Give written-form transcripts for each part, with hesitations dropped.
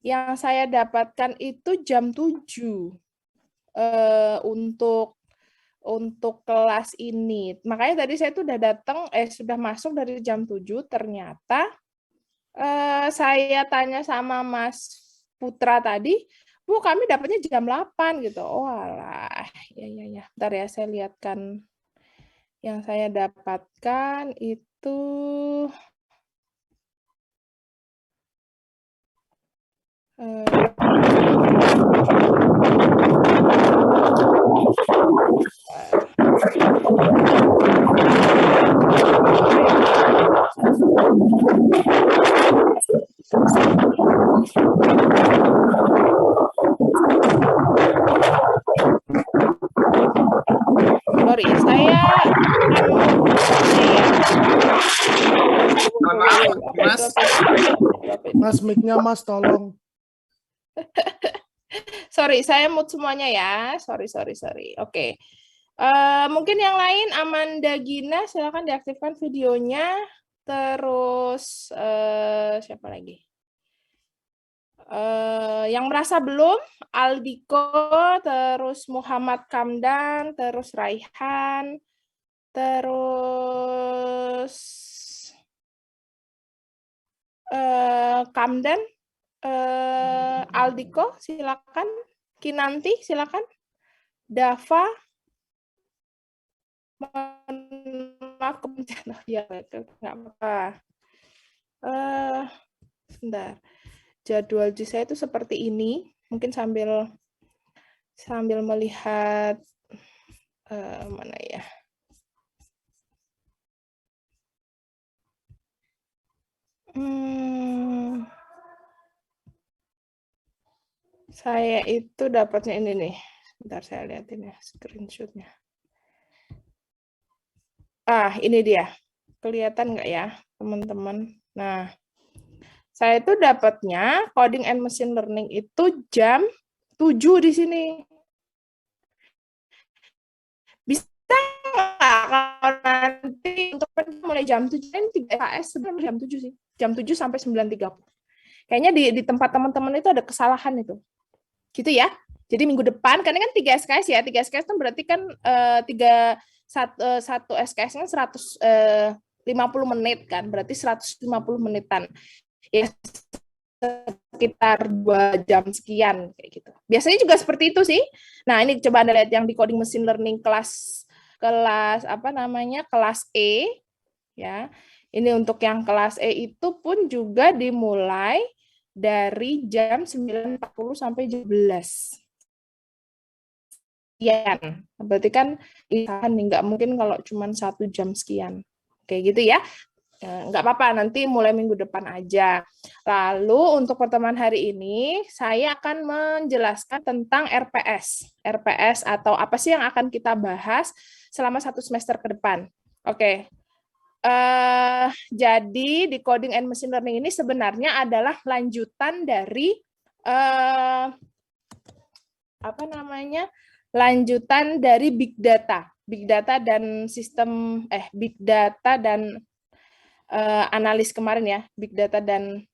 Yang saya dapatkan itu jam 7 untuk kelas ini. Makanya tadi saya tuh udah datang, sudah masuk dari jam 7, ternyata saya tanya sama Mas Putra tadi, Bu, kami dapatnya jam 8 gitu. Oh alah, ya. Bentar ya, saya lihatkan yang saya dapatkan itu sorry, saya Mas, Mas mic-nya Mas tolong. Sorry, saya mute semuanya ya. Sorry. Oke. Mungkin yang lain, Amanda Gina, silakan diaktifkan videonya. Terus siapa lagi? Yang merasa belum, Aldiko, terus Muhammad Kamdan, terus Raihan, terus Kamdan, Aldiko, silakan. Kinanti, silakan. Dava, maaf kebencian, ya nggak apa-apa. Sebentar. Jadwal di saya itu seperti ini. Mungkin sambil melihat mana ya. Saya itu dapatnya ini nih. Sebentar saya lihatin ya screenshotnya. Ini dia. Kelihatan nggak ya, teman-teman? Nah, saya itu dapatnya coding and machine learning itu jam 7 di sini. Bisa nggak kalau nanti untuk mulai jam 7, kan 3 SKS sebelum jam 7 sih. Jam 7 sampai 9.30. Kayaknya di tempat teman-teman itu ada kesalahan itu. Gitu ya. Jadi minggu depan, karena kan 3 SKS ya. 3 SKS itu berarti kan satu SKS-nya 150 menit kan. Berarti 150 menitan. Ya sekitar 2 jam sekian kayak gitu. Biasanya juga seperti itu sih. Nah, ini coba Anda lihat yang di coding machine learning kelas apa namanya? Kelas E ya. Ini untuk yang kelas E itu pun juga dimulai dari jam 9.40 sampai jam 11. Sekian. Berarti kan nggak mungkin kalau cuma 1 jam sekian. Kayak gitu ya. Nggak apa-apa, nanti mulai minggu depan aja. Lalu untuk pertemuan hari ini, saya akan menjelaskan tentang RPS. RPS atau apa sih yang akan kita bahas selama 1 semester ke depan. Oke. Jadi di coding and machine learning ini sebenarnya adalah lanjutan dari apa namanya? Lanjutan dari big data. Big data dan sistem big data dan analis kemarin ya, big data dan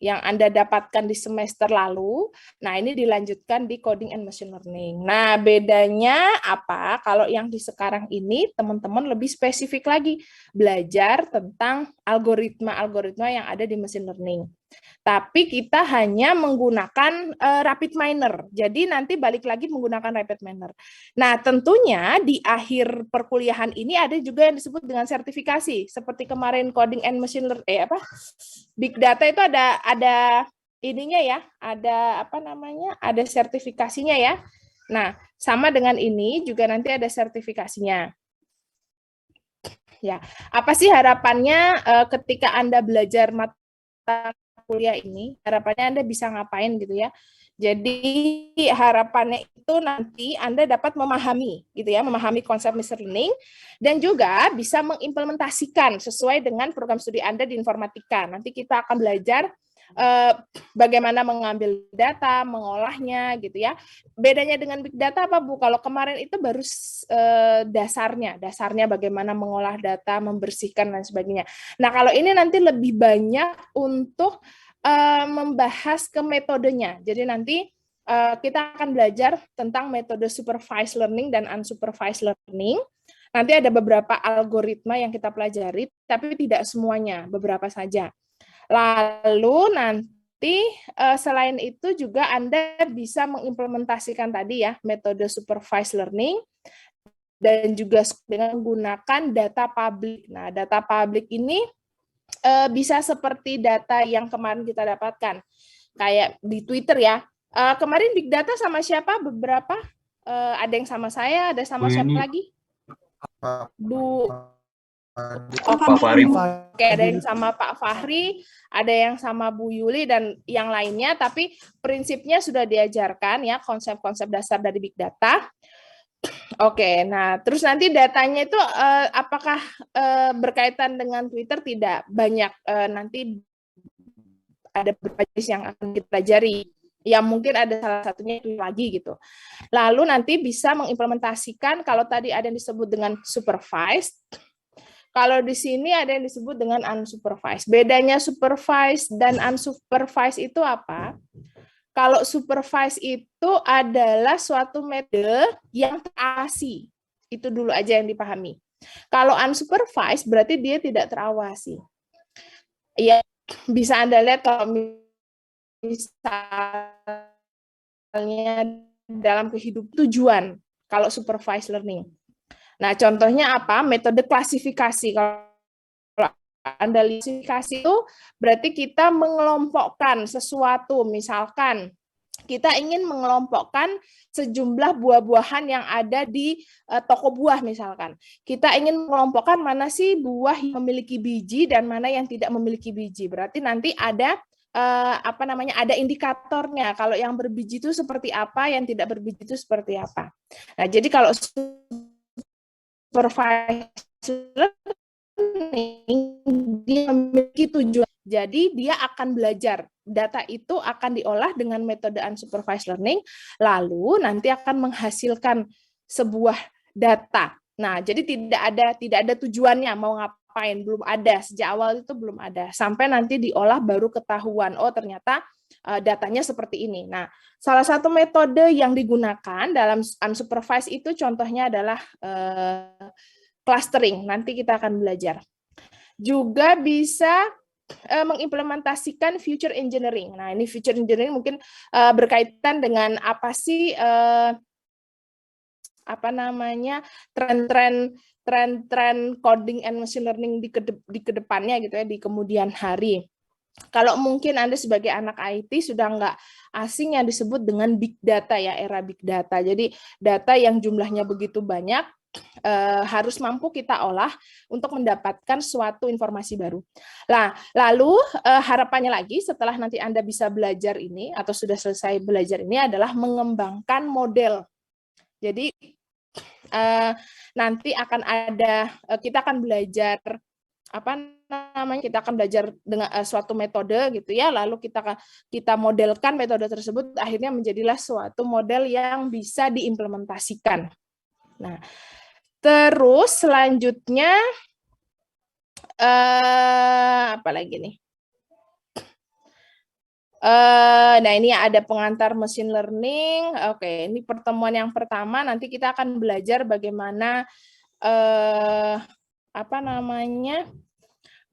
yang Anda dapatkan di semester lalu. Nah, ini dilanjutkan di coding and machine learning. Nah, bedanya apa? Kalau yang di sekarang ini, teman-teman lebih spesifik lagi belajar tentang algoritma-algoritma yang ada di machine learning. Tapi kita hanya menggunakan rapid miner. Jadi nanti balik lagi menggunakan rapid miner. Nah, tentunya di akhir perkuliahan ini ada juga yang disebut dengan sertifikasi. Seperti kemarin coding and machine learning big data itu ada ininya ya, ada apa namanya? Ada sertifikasinya ya. Nah, sama dengan ini juga nanti ada sertifikasinya. Ya, apa sih harapannya ketika Anda belajar mata kuliah ini, harapannya Anda bisa ngapain gitu ya. Jadi harapannya itu nanti Anda dapat memahami gitu ya, memahami konsep machine learning dan juga bisa mengimplementasikan sesuai dengan program studi Anda di informatika. Nanti kita akan belajar bagaimana mengambil data, mengolahnya gitu ya. Bedanya dengan big data apa Bu? Kalau kemarin itu baru dasarnya bagaimana mengolah data, membersihkan dan sebagainya. Nah, kalau ini nanti lebih banyak untuk membahas ke metodenya. Jadi nanti kita akan belajar tentang metode supervised learning dan unsupervised learning. Nanti ada beberapa algoritma yang kita pelajari, tapi tidak semuanya, beberapa saja. Lalu nanti selain itu juga Anda bisa mengimplementasikan tadi ya metode supervised learning dan juga dengan menggunakan data public. Nah, data public ini bisa seperti data yang kemarin kita dapatkan, kayak di Twitter ya. Kemarin big data sama siapa? Beberapa. Ada yang sama saya, ada sama siapa lagi? Bu Pak Fahri. Oke, ada yang sama Pak Fahri, ada yang sama Bu Yuli dan yang lainnya, tapi prinsipnya sudah diajarkan ya konsep-konsep dasar dari big data. Oke, nah terus nanti datanya itu apakah berkaitan dengan Twitter? Tidak, banyak nanti ada beberapa jenis yang akan kita pelajari. Ya mungkin ada salah satunya itu lagi gitu. Lalu nanti bisa mengimplementasikan kalau tadi ada yang disebut dengan supervised. Kalau di sini ada yang disebut dengan unsupervised. Bedanya supervised dan unsupervised itu apa? Kalau supervised itu adalah suatu metode yang terawasi. Itu dulu aja yang dipahami. Kalau unsupervised berarti dia tidak terawasi. Ya, bisa Anda lihat kalau misalnya dalam kehidupan tujuan kalau supervised learning. Nah, contohnya apa? Metode klasifikasi. Kalau Anda lihat klasifikasi itu berarti kita mengelompokkan sesuatu. Misalkan kita ingin mengelompokkan sejumlah buah-buahan yang ada di toko buah misalkan. Kita ingin mengelompokkan mana sih buah yang memiliki biji dan mana yang tidak memiliki biji. Berarti nanti ada ada indikatornya. Kalau yang berbiji itu seperti apa, yang tidak berbiji itu seperti apa. Nah, jadi kalau supervised learning dia memiliki tujuan. Jadi dia akan belajar. Data itu akan diolah dengan metode unsupervised learning, lalu nanti akan menghasilkan sebuah data. Nah, jadi tidak ada tujuannya mau ngapain, belum ada. Sejak awal itu belum ada. Sampai nanti diolah baru ketahuan, oh ternyata datanya seperti ini. Nah, salah satu metode yang digunakan dalam unsupervised itu contohnya adalah clustering. Nanti kita akan belajar. Juga bisa mengimplementasikan future engineering. Nah, ini future engineering mungkin berkaitan dengan apa sih tren-tren coding and machine learning di kedepannya gitu ya, di kemudian hari. Kalau mungkin Anda sebagai anak IT sudah nggak asing yang disebut dengan big data ya, era big data. Jadi data yang jumlahnya begitu banyak harus mampu kita olah untuk mendapatkan suatu informasi baru. Nah, lalu harapannya lagi setelah nanti Anda bisa belajar ini atau sudah selesai belajar ini adalah mengembangkan model. Jadi nanti akan ada kita akan belajar kita akan belajar dengan suatu metode gitu ya, lalu kita modelkan metode tersebut akhirnya menjadilah suatu model yang bisa diimplementasikan. Nah, terus selanjutnya apa lagi nih? Nah, ini ada pengantar machine learning. Oke, ini pertemuan yang pertama. Nanti kita akan belajar bagaimana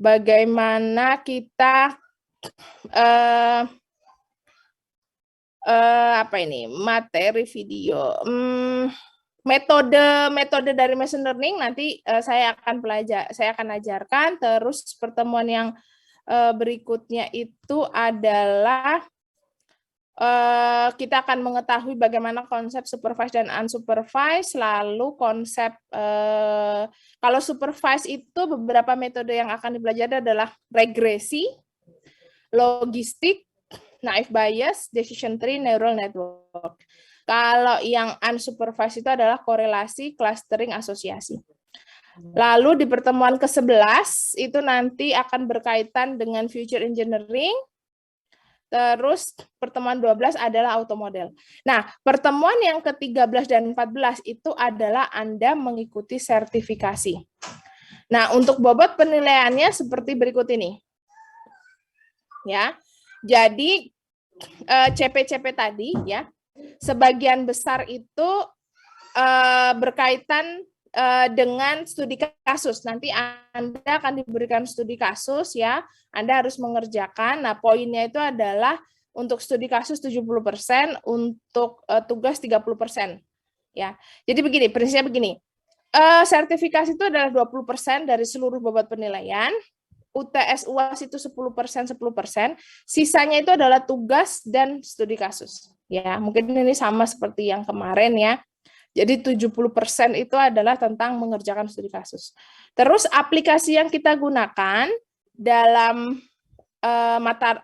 bagaimana kita materi video. Metode dari machine learning nanti saya akan ajarkan. Terus pertemuan yang berikutnya itu adalah kita akan mengetahui bagaimana konsep supervised dan unsupervised, lalu konsep kalau supervised itu beberapa metode yang akan dipelajari adalah regresi, logistik, naive Bayes, decision tree, neural network. Kalau yang unsupervised itu adalah korelasi, clustering, asosiasi. Lalu di pertemuan ke-11 itu nanti akan berkaitan dengan future engineering. Terus pertemuan 12 adalah automodel. Nah, pertemuan yang ke-13 dan 14 itu adalah Anda mengikuti sertifikasi. Nah, untuk bobot penilaiannya seperti berikut ini. Ya. Jadi CP-CP tadi ya, sebagian besar itu berkaitan dengan studi kasus. Nanti Anda akan diberikan studi kasus ya. Anda harus mengerjakan. Nah, poinnya itu adalah untuk studi kasus 70%, untuk tugas 30%. Ya. Jadi begini, prinsipnya begini. Sertifikasi itu adalah 20% dari seluruh bobot penilaian. UTS UAS itu 10%, 10%. Sisanya itu adalah tugas dan studi kasus. Ya, mungkin ini sama seperti yang kemarin ya. Jadi 70% itu adalah tentang mengerjakan studi kasus. Terus aplikasi yang kita gunakan dalam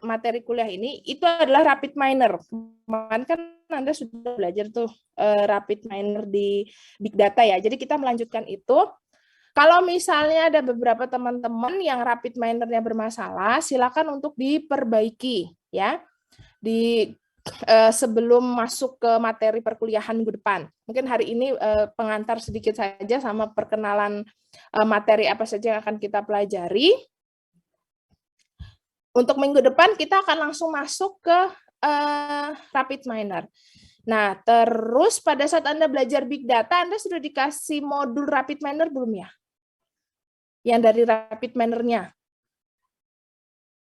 materi kuliah ini itu adalah Rapid Miner. Kemarin kan Anda sudah belajar tuh Rapid Miner di Big Data ya. Jadi kita melanjutkan itu. Kalau misalnya ada beberapa teman-teman yang Rapid Miner-nya bermasalah, silakan untuk diperbaiki ya. Sebelum masuk ke materi perkuliahan minggu depan. Mungkin hari ini pengantar sedikit saja sama perkenalan materi apa saja yang akan kita pelajari. Untuk minggu depan kita akan langsung masuk ke Rapid Miner. Nah, terus pada saat Anda belajar Big Data, Anda sudah dikasih modul Rapid Miner belum ya? Yang dari Rapid Miner-nya?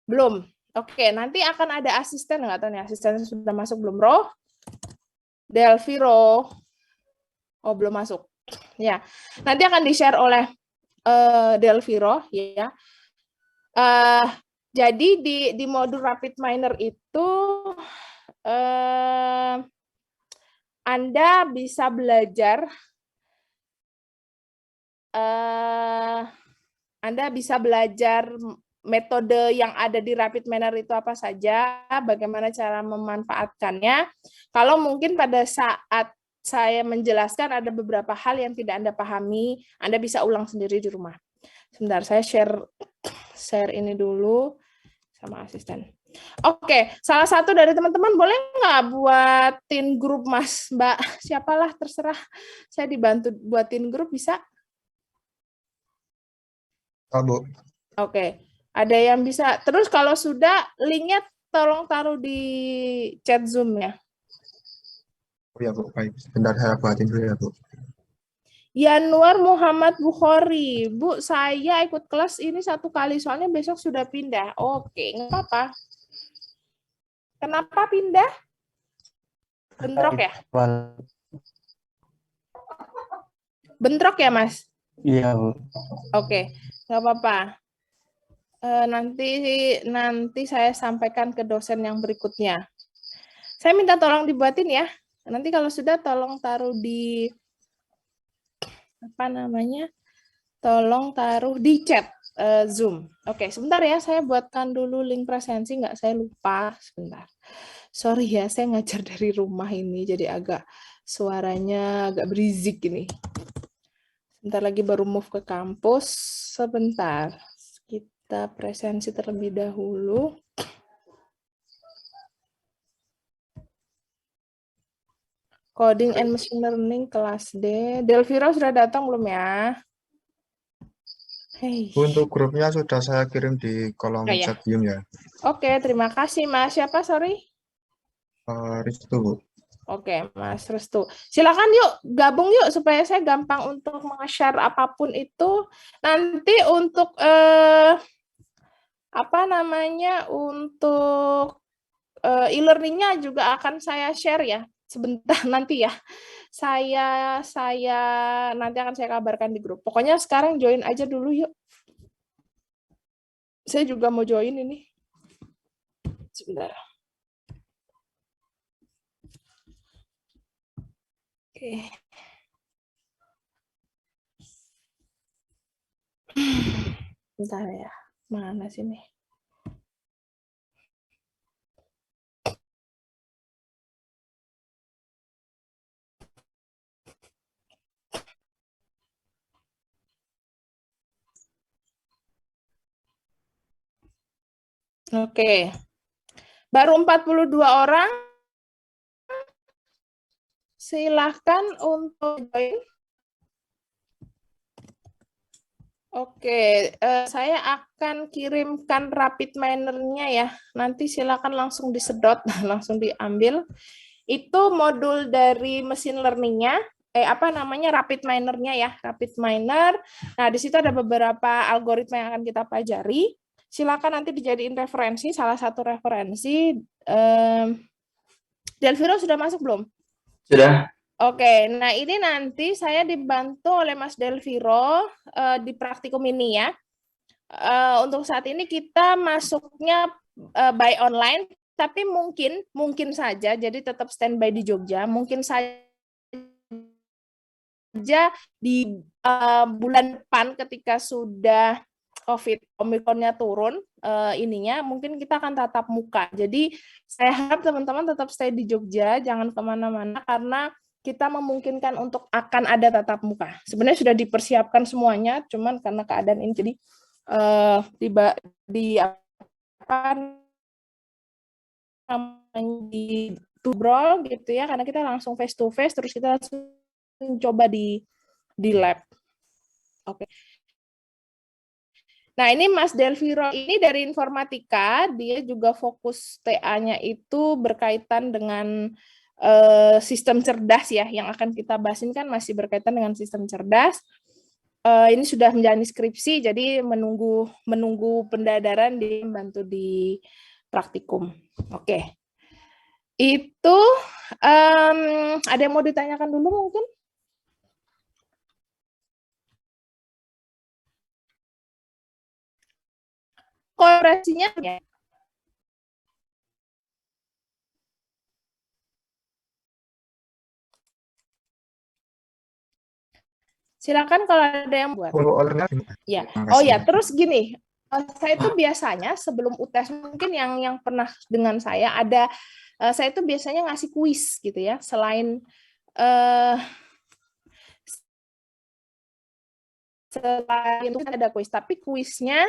Belum. Oke, nanti akan ada asisten, nggak tahu nih asistennya sudah masuk belum, Roh? Delviro. Oh, belum masuk. Ya, nanti akan di-share oleh Delviro, ya. Jadi di modul Rapid Miner itu Anda bisa belajar metode yang ada di Rapid Miner itu apa saja, bagaimana cara memanfaatkannya. Kalau mungkin pada saat saya menjelaskan ada beberapa hal yang tidak Anda pahami, Anda bisa ulang sendiri di rumah. Sebentar, saya share ini dulu sama asisten. Oke, salah satu dari teman-teman boleh nggak buatin grup, Mas, Mbak? Siapalah, terserah. Saya dibantu buatin grup, bisa? Bu. Oke, ada yang bisa. Terus kalau sudah, linknya tolong taruh di chat Zoom ya. Oh ya, Bu. Baik. Sebentar saya buatin dulu ya, Bu. Yanuar Muhammad Bukhari. Bu, saya ikut kelas ini 1 kali, soalnya besok sudah pindah. Oke, nggak apa-apa. Kenapa pindah? Bentrok ya? Bentrok ya, Mas? Iya, Bu. Oke, nggak apa-apa. Nanti saya sampaikan ke dosen yang berikutnya. Saya minta tolong dibuatin ya. Nanti kalau sudah tolong taruh di tolong taruh di chat Zoom. Oke, sebentar ya, saya buatkan dulu link presensi, nggak saya lupa. Sebentar. Sorry ya, saya ngajar dari rumah ini, jadi agak suaranya agak berisik ini. Sebentar lagi baru move ke kampus. Sebentar. Kita presensi terlebih dahulu. Coding and Machine Learning kelas D. Delviro sudah datang belum ya? Hey. Untuk grupnya sudah saya kirim di kolom chat Zoom ya. Oke, terima kasih, Mas. Siapa, sorry? Ristu, Bu. Oke, Mas Restu. Silakan yuk, gabung yuk supaya saya gampang untuk nge-share apapun itu. Nanti untuk untuk e-learning-nya juga akan saya share ya. Sebentar nanti ya. Saya nanti akan saya kabarkan di grup. Pokoknya sekarang join aja dulu yuk. Saya juga mau join ini. Sebentar. Oke. Bentar ya. Mana sini? Oke. Baru 42 orang. Silahkan untuk join. Oke, saya akan kirimkan rapid miner-nya ya. Nanti silakan langsung disedot, langsung diambil. Itu modul dari mesin learning-nya, apa namanya, rapid miner-nya ya, rapid miner. Nah, di situ ada beberapa algoritma yang akan kita pelajari. Silakan nanti dijadiin referensi, salah satu referensi. Delviro sudah masuk belum? Sudah. Oke, nah ini nanti saya dibantu oleh Mas Delviro di praktikum ini ya. Untuk saat ini kita masuknya by online, tapi mungkin saja, jadi tetap standby di Jogja, mungkin saja di bulan depan ketika sudah Omikronnya turun, ininya mungkin kita akan tatap muka. Jadi saya harap teman-teman tetap stay di Jogja, jangan kemana-mana karena kita memungkinkan untuk akan ada tatap muka. Sebenarnya sudah dipersiapkan semuanya, cuman karena keadaan ini jadi di tubrol gitu ya, karena kita langsung face to face, terus kita langsung coba di lab. Oke. Nah, ini Mas Delviro ini dari informatika, dia juga fokus TA-nya itu berkaitan dengan sistem cerdas ya, yang akan kita bahasin kan masih berkaitan dengan sistem cerdas. Ini sudah menjalani skripsi, jadi menunggu pendadaran, dia membantu di praktikum. Oke. Itu ada yang mau ditanyakan dulu mungkin? Kolaborasinya ya. Silakan kalau ada yang buat. Ya. Oh ya, terus gini, saya itu biasanya sebelum UTS mungkin yang pernah dengan saya ada, saya itu biasanya ngasih kuis gitu ya, selain itu ada kuis, tapi kuisnya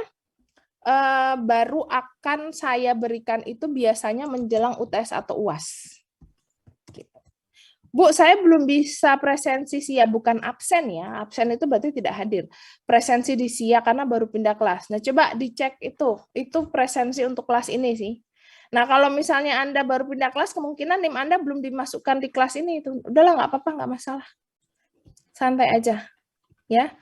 baru akan saya berikan itu biasanya menjelang UTS atau UAS. Bu, saya belum bisa presensi SIA, bukan absen ya. Absen itu berarti tidak hadir. Presensi di SIA karena baru pindah kelas. Nah, coba dicek itu presensi untuk kelas ini sih. Nah, kalau misalnya Anda baru pindah kelas, kemungkinan NIM Anda belum dimasukkan di kelas ini. Itu udahlah, nggak apa-apa, nggak masalah. Santai aja. Ya,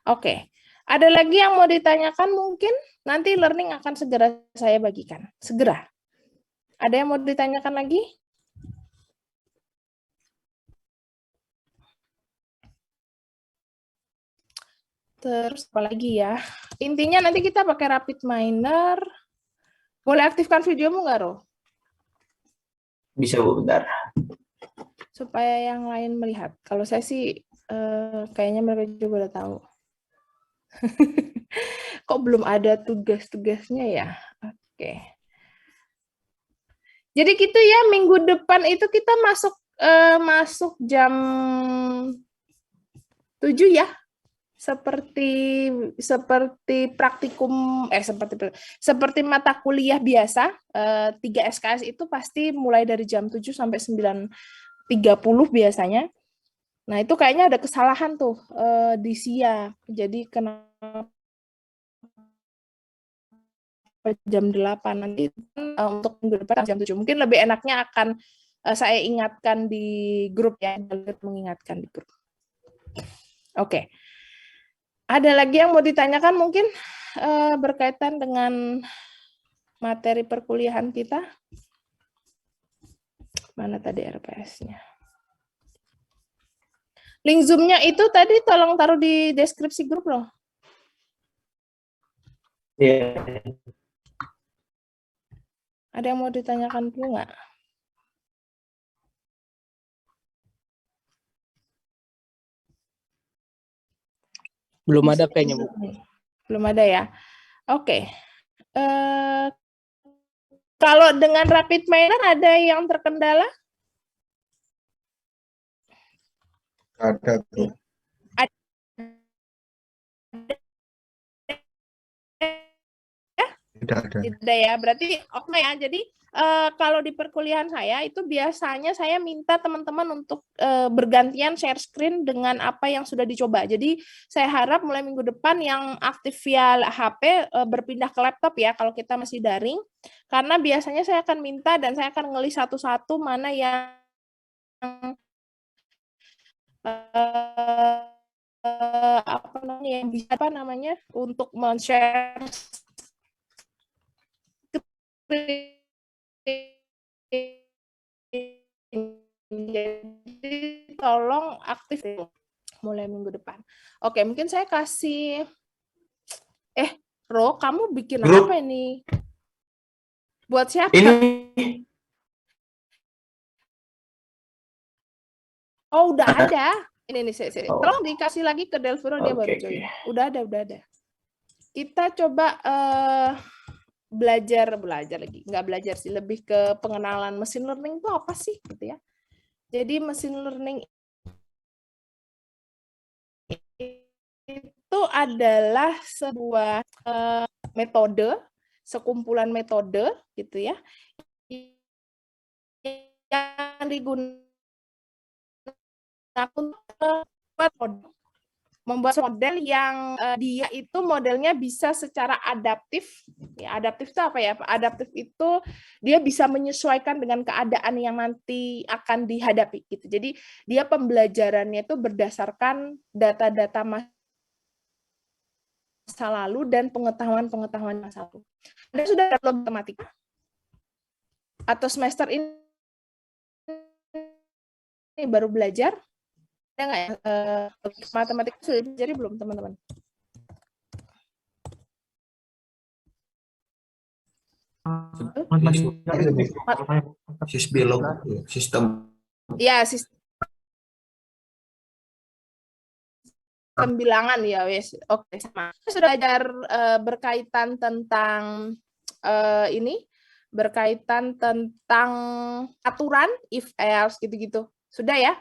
oke. Ada lagi yang mau ditanyakan mungkin? Nanti learning akan segera saya bagikan. Segera. Ada yang mau ditanyakan lagi? Terus apa lagi ya? Intinya nanti kita pakai rapid miner. Boleh aktifkan videomu nggak, Ro? Bisa, Bu, bentar. Supaya yang lain melihat. Kalau saya sih kayaknya mereka juga udah tahu. Kok belum ada tugas-tugasnya ya? Oke. Jadi gitu ya, minggu depan itu kita masuk jam 7 ya. Seperti praktikum seperti mata kuliah biasa, 3 SKS itu pasti mulai dari jam 7 sampai 9.30 biasanya. Nah, itu kayaknya ada kesalahan tuh di SIA. Jadi kenapa jam 8 nanti untuk minggu depan jam 7. Mungkin lebih enaknya akan saya ingatkan di grup ya, mengingatkan di grup. Oke. Ada lagi yang mau ditanyakan mungkin berkaitan dengan materi perkuliahan kita? Mana tadi RPS-nya? Link Zoom-nya itu tadi tolong taruh di deskripsi grup loh. Iya. Ada yang mau ditanyakan dulu nggak? Belum ada kayaknya, Bu. Belum ada ya. Oke. Kalau dengan rapid miner ada yang terkendala? Ada tuh. Tidak ada. Tidak ya, berarti oke ya. Jadi kalau di perkuliahan saya itu biasanya saya minta teman-teman untuk bergantian share screen dengan apa yang sudah dicoba. Jadi saya harap mulai minggu depan yang aktif via HP berpindah ke laptop ya kalau kita masih daring. Karena biasanya saya akan minta dan saya akan ngelis satu-satu mana yang yang bisa untuk men-share jadi tolong aktif mulai minggu depan. Oke, mungkin saya kasih Ro, kamu bikin Grup. apa ini? Buat siapa? Ini Oh, udah ada. Ini saya. Tolong dikasih lagi ke Delviro, dia baru join. Udah ada. Kita coba belajar lagi. Nggak belajar sih, lebih ke pengenalan machine learning itu apa sih gitu ya. Jadi machine learning itu adalah sebuah metode, sekumpulan metode gitu ya, yang digunakan untuk membuat model yang dia itu modelnya bisa secara adaptif. Ya, adaptif itu apa ya? Adaptif itu dia bisa menyesuaikan dengan keadaan yang nanti akan dihadapi gitu. Jadi dia pembelajarannya itu berdasarkan data-data masa lalu dan pengetahuan masa lalu. Anda sudah ada matematika? Atau semester ini baru belajar? Ada nggak ya? Matematika sudah dipelajari belum teman-teman? Sisbilog, sistem. Ya, sistem bilangan ya, wes. Oke, sama. Sudah belajar berkaitan tentang ini, berkaitan tentang aturan, if else gitu-gitu. Sudah ya?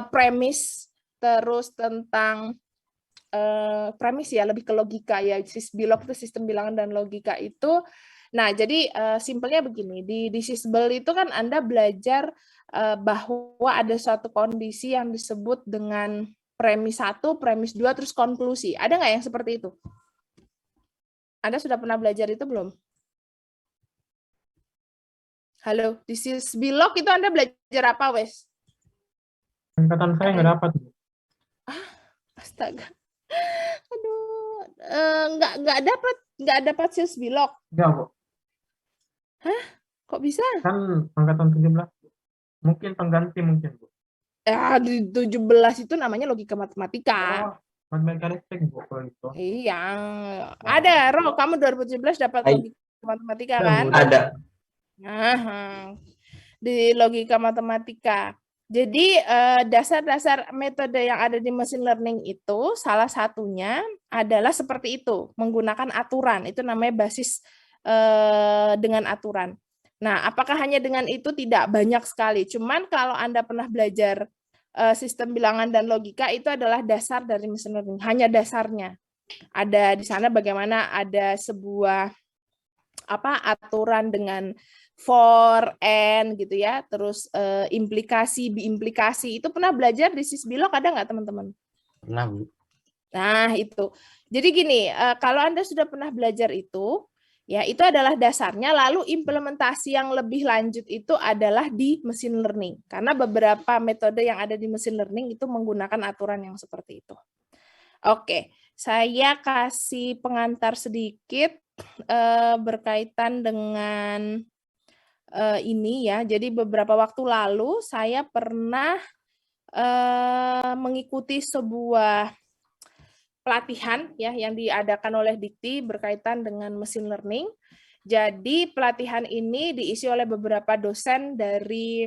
Premis, terus tentang premis ya, lebih ke logika ya. Sisbilog itu sistem bilangan dan logika itu. Nah, jadi simpelnya begini, di Sisbel itu kan Anda belajar bahwa ada suatu kondisi yang disebut dengan premis 1, premis 2, terus konklusi. Ada nggak yang seperti itu? Anda sudah pernah belajar itu belum? Halo, di Sisbilog itu Anda belajar apa, Wes? Angkatan saya nggak dapat. Astaga. Aduh, nggak dapat Sisbilog. Enggak, Bu. Hah? Kok bisa? Kan angkatan 17. Mungkin pengganti mungkin, Bu. Ya, di 17 itu namanya logika matematika. Oh, matematika listrik, Bu, kalau itu. Iya. Ada, Ro, kamu 2017 dapat logika matematika kan? ada. Nah, di logika matematika. Jadi dasar-dasar metode yang ada di machine learning itu salah satunya adalah seperti itu, menggunakan aturan. Itu namanya basis dengan aturan. Nah, apakah hanya dengan itu? Tidak, banyak sekali. Cuman kalau Anda pernah belajar sistem bilangan dan logika, itu adalah dasar dari machine learning. Hanya dasarnya. Ada di sana bagaimana ada sebuah aturan dengan for, and gitu ya, terus implikasi, biimplikasi, itu pernah belajar di Sisbilog, ada nggak teman-teman? Pernah, Bu. Nah, itu. Jadi gini, kalau Anda sudah pernah belajar itu, ya itu adalah dasarnya, lalu implementasi yang lebih lanjut itu adalah di machine learning, karena beberapa metode yang ada di machine learning itu menggunakan aturan yang seperti itu. Oke, saya kasih pengantar sedikit berkaitan dengan ini ya. Jadi beberapa waktu lalu saya pernah mengikuti sebuah pelatihan ya yang diadakan oleh Dikti berkaitan dengan machine learning. Jadi pelatihan ini diisi oleh beberapa dosen dari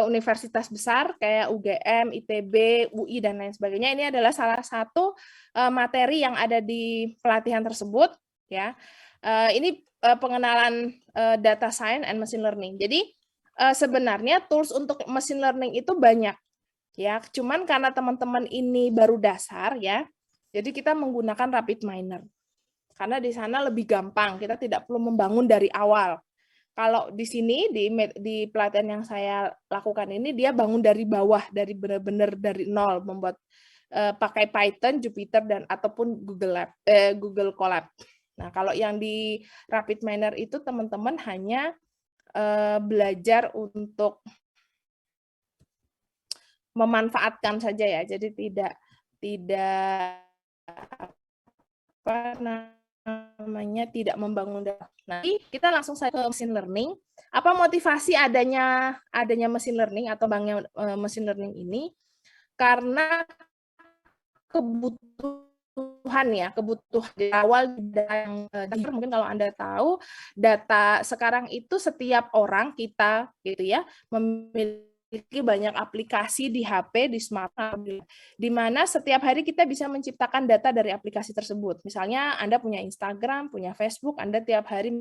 universitas besar kayak UGM, ITB, UI dan lain sebagainya. Ini adalah salah satu materi yang ada di pelatihan tersebut ya. Ini pengenalan data science and machine learning. Jadi sebenarnya tools untuk machine learning itu banyak ya. Cuman karena teman-teman ini baru dasar ya, jadi kita menggunakan RapidMiner. karena di sana lebih gampang, kita tidak perlu membangun dari awal. Kalau di sini di pelatihan yang saya lakukan ini dia bangun dari bawah, dari benar-benar dari nol, membuat pakai Python, Jupyter dan ataupun Google Colab. Nah, kalau yang di RapidMiner itu teman-teman hanya belajar untuk memanfaatkan saja ya. Jadi tidak apa namanya tidak membangun data. Nah, kita langsung saja ke machine learning. Apa motivasi adanya machine learning atau banknya machine learning ini? Karena kebutuhan di awal yang mungkin kalau Anda tahu data sekarang itu setiap orang kita gitu ya memiliki banyak aplikasi di HP, di smartphone, di mana setiap hari kita bisa menciptakan data dari aplikasi tersebut. Misalnya Anda punya Instagram, punya Facebook, Anda tiap hari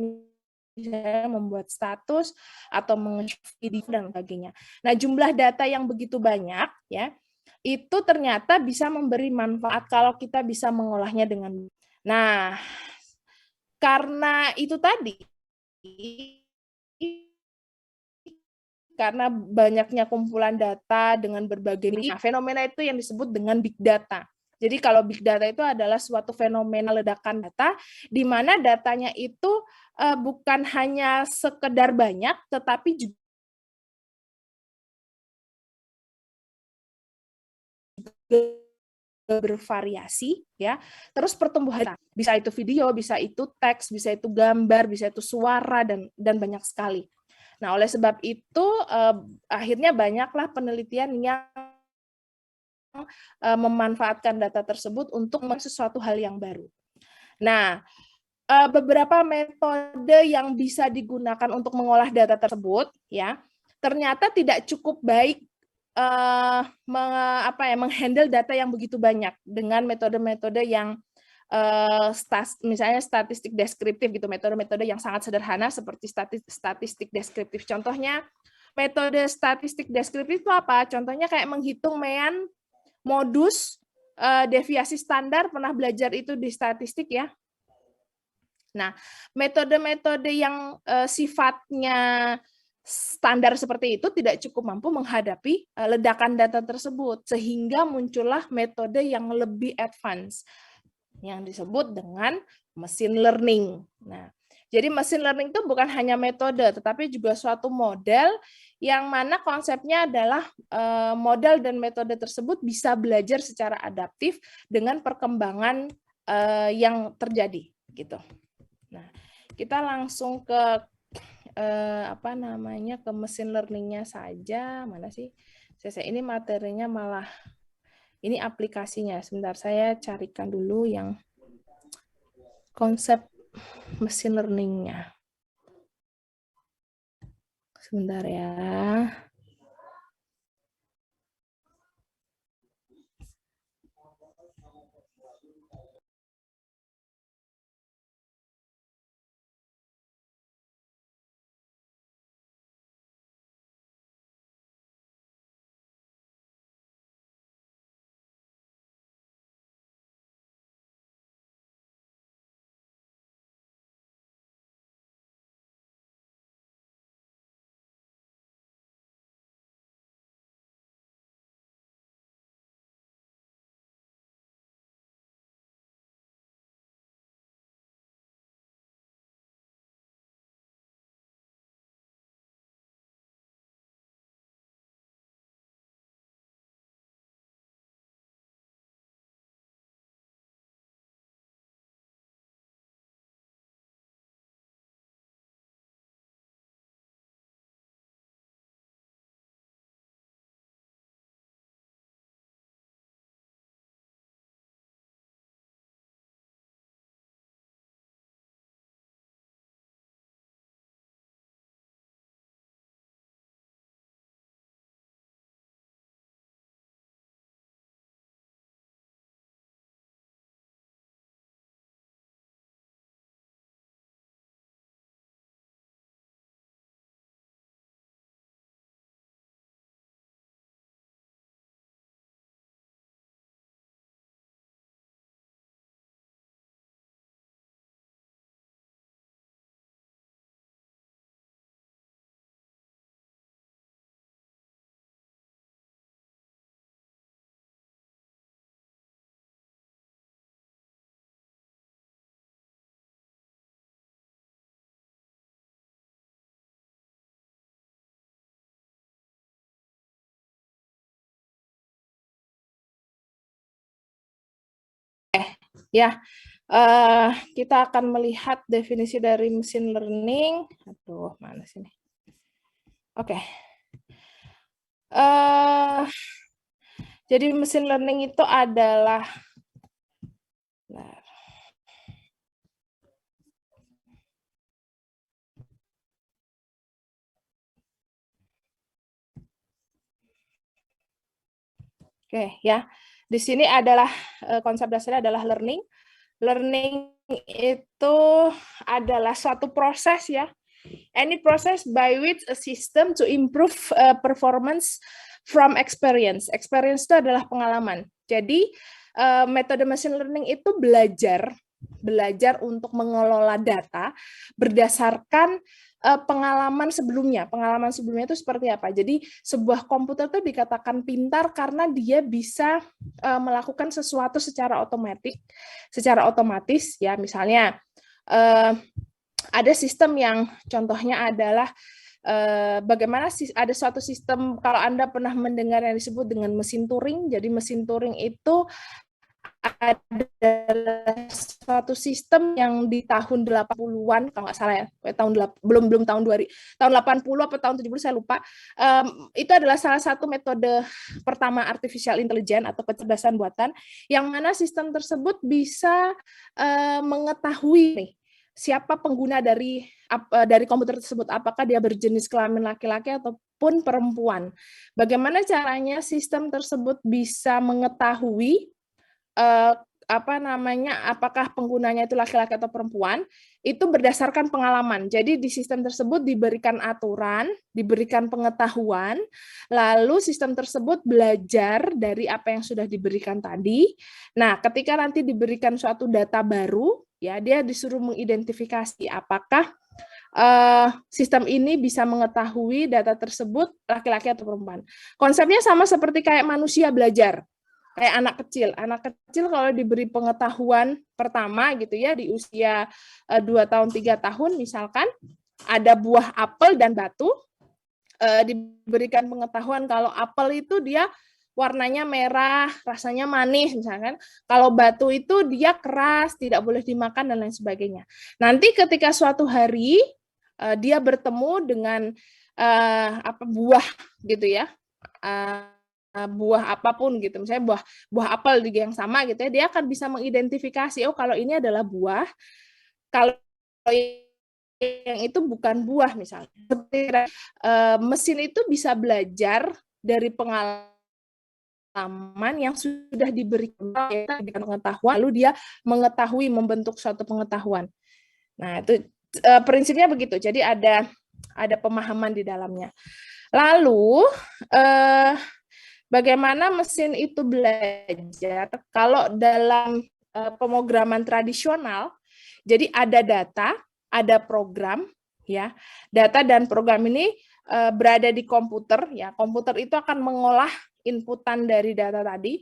misalnya membuat status atau menge-share video dan sebagainya. Nah, jumlah data yang begitu banyak ya, itu ternyata bisa memberi manfaat kalau kita bisa mengolahnya dengan. Nah, karena itu tadi, karena banyaknya kumpulan data dengan berbagai fenomena itu yang disebut dengan big data. Jadi kalau big data itu adalah suatu fenomena ledakan data, di mana datanya itu bukan hanya sekedar banyak, tetapi juga bervariasi ya. Terus pertumbuhan bisa itu video, bisa itu teks, bisa itu gambar, bisa itu suara dan banyak sekali. Nah, oleh sebab itu akhirnya banyaklah penelitian yang memanfaatkan data tersebut untuk sesuatu hal yang baru. Nah, beberapa metode yang bisa digunakan untuk mengolah data tersebut ya, ternyata tidak cukup baik menghandle data yang begitu banyak dengan metode-metode yang misalnya statistik deskriptif gitu, metode-metode yang sangat sederhana seperti statistik deskriptif. Contohnya metode statistik deskriptif itu apa? Contohnya kayak menghitung mean, modus, deviasi standar, pernah belajar itu di statistik ya. Nah, metode-metode yang sifatnya standar seperti itu tidak cukup mampu menghadapi ledakan data tersebut, sehingga muncullah metode yang lebih advance yang disebut dengan machine learning. Nah, jadi machine learning itu bukan hanya metode, tetapi juga suatu model yang mana konsepnya adalah model dan metode tersebut bisa belajar secara adaptif dengan perkembangan yang terjadi, gitu. Nah, kita langsung ke ke machine learning-nya saja. Mana sih? Ini materinya malah ini aplikasinya. Sebentar saya carikan dulu yang konsep machine learning-nya. Sebentar ya. Ya, kita akan melihat definisi dari machine learning. Aduh, mana sini? Oke. Jadi machine learning itu adalah Oke, ya. Di sini adalah konsep dasarnya adalah learning. Learning itu adalah suatu proses ya. Any process by which a system to improve performance from experience. Experience itu adalah pengalaman. Jadi metode machine learning itu belajar untuk mengelola data berdasarkan pengalaman sebelumnya. Pengalaman sebelumnya itu seperti apa? Jadi sebuah komputer itu dikatakan pintar karena dia bisa melakukan sesuatu secara otomatis ya. Misalnya ada sistem yang contohnya adalah bagaimana ada suatu sistem, kalau Anda pernah mendengar yang disebut dengan mesin Turing. Jadi mesin Turing itu adalah suatu sistem yang di tahun 80-an kalau nggak salah ya, belum tahun 2000, tahun 80 atau tahun 70 saya lupa. Itu adalah salah satu metode pertama artificial intelligence atau kecerdasan buatan yang mana sistem tersebut bisa mengetahui nih siapa pengguna dari komputer tersebut, apakah dia berjenis kelamin laki-laki ataupun perempuan. Bagaimana caranya sistem tersebut bisa mengetahui apakah penggunanya itu laki-laki atau perempuan, itu berdasarkan pengalaman. Jadi di sistem tersebut diberikan aturan, diberikan pengetahuan, lalu sistem tersebut belajar dari apa yang sudah diberikan tadi. Nah, ketika nanti diberikan suatu data baru, ya dia disuruh mengidentifikasi apakah sistem ini bisa mengetahui data tersebut laki-laki atau perempuan. Konsepnya sama seperti kayak manusia belajar. Kayak anak kecil kalau diberi pengetahuan pertama gitu ya di usia 2 tahun 3 tahun misalkan ada buah apel dan batu, diberikan pengetahuan kalau apel itu dia warnanya merah, rasanya manis misalkan. Kalau batu itu dia keras, tidak boleh dimakan dan lain sebagainya. Nanti ketika suatu hari dia bertemu dengan buah gitu ya. Buah apapun gitu, misalnya buah apel yang sama gitu ya, dia akan bisa mengidentifikasi kalau ini adalah buah, kalau yang itu bukan buah misalnya. Mesin itu bisa belajar dari pengalaman yang sudah diberikan pengetahuan, lalu dia mengetahui membentuk suatu pengetahuan. Nah itu prinsipnya begitu. Jadi ada pemahaman di dalamnya. Lalu bagaimana mesin itu belajar? Kalau dalam pemrograman tradisional, jadi ada data, ada program, ya. Data dan program ini berada di komputer, ya. Komputer itu akan mengolah inputan dari data tadi,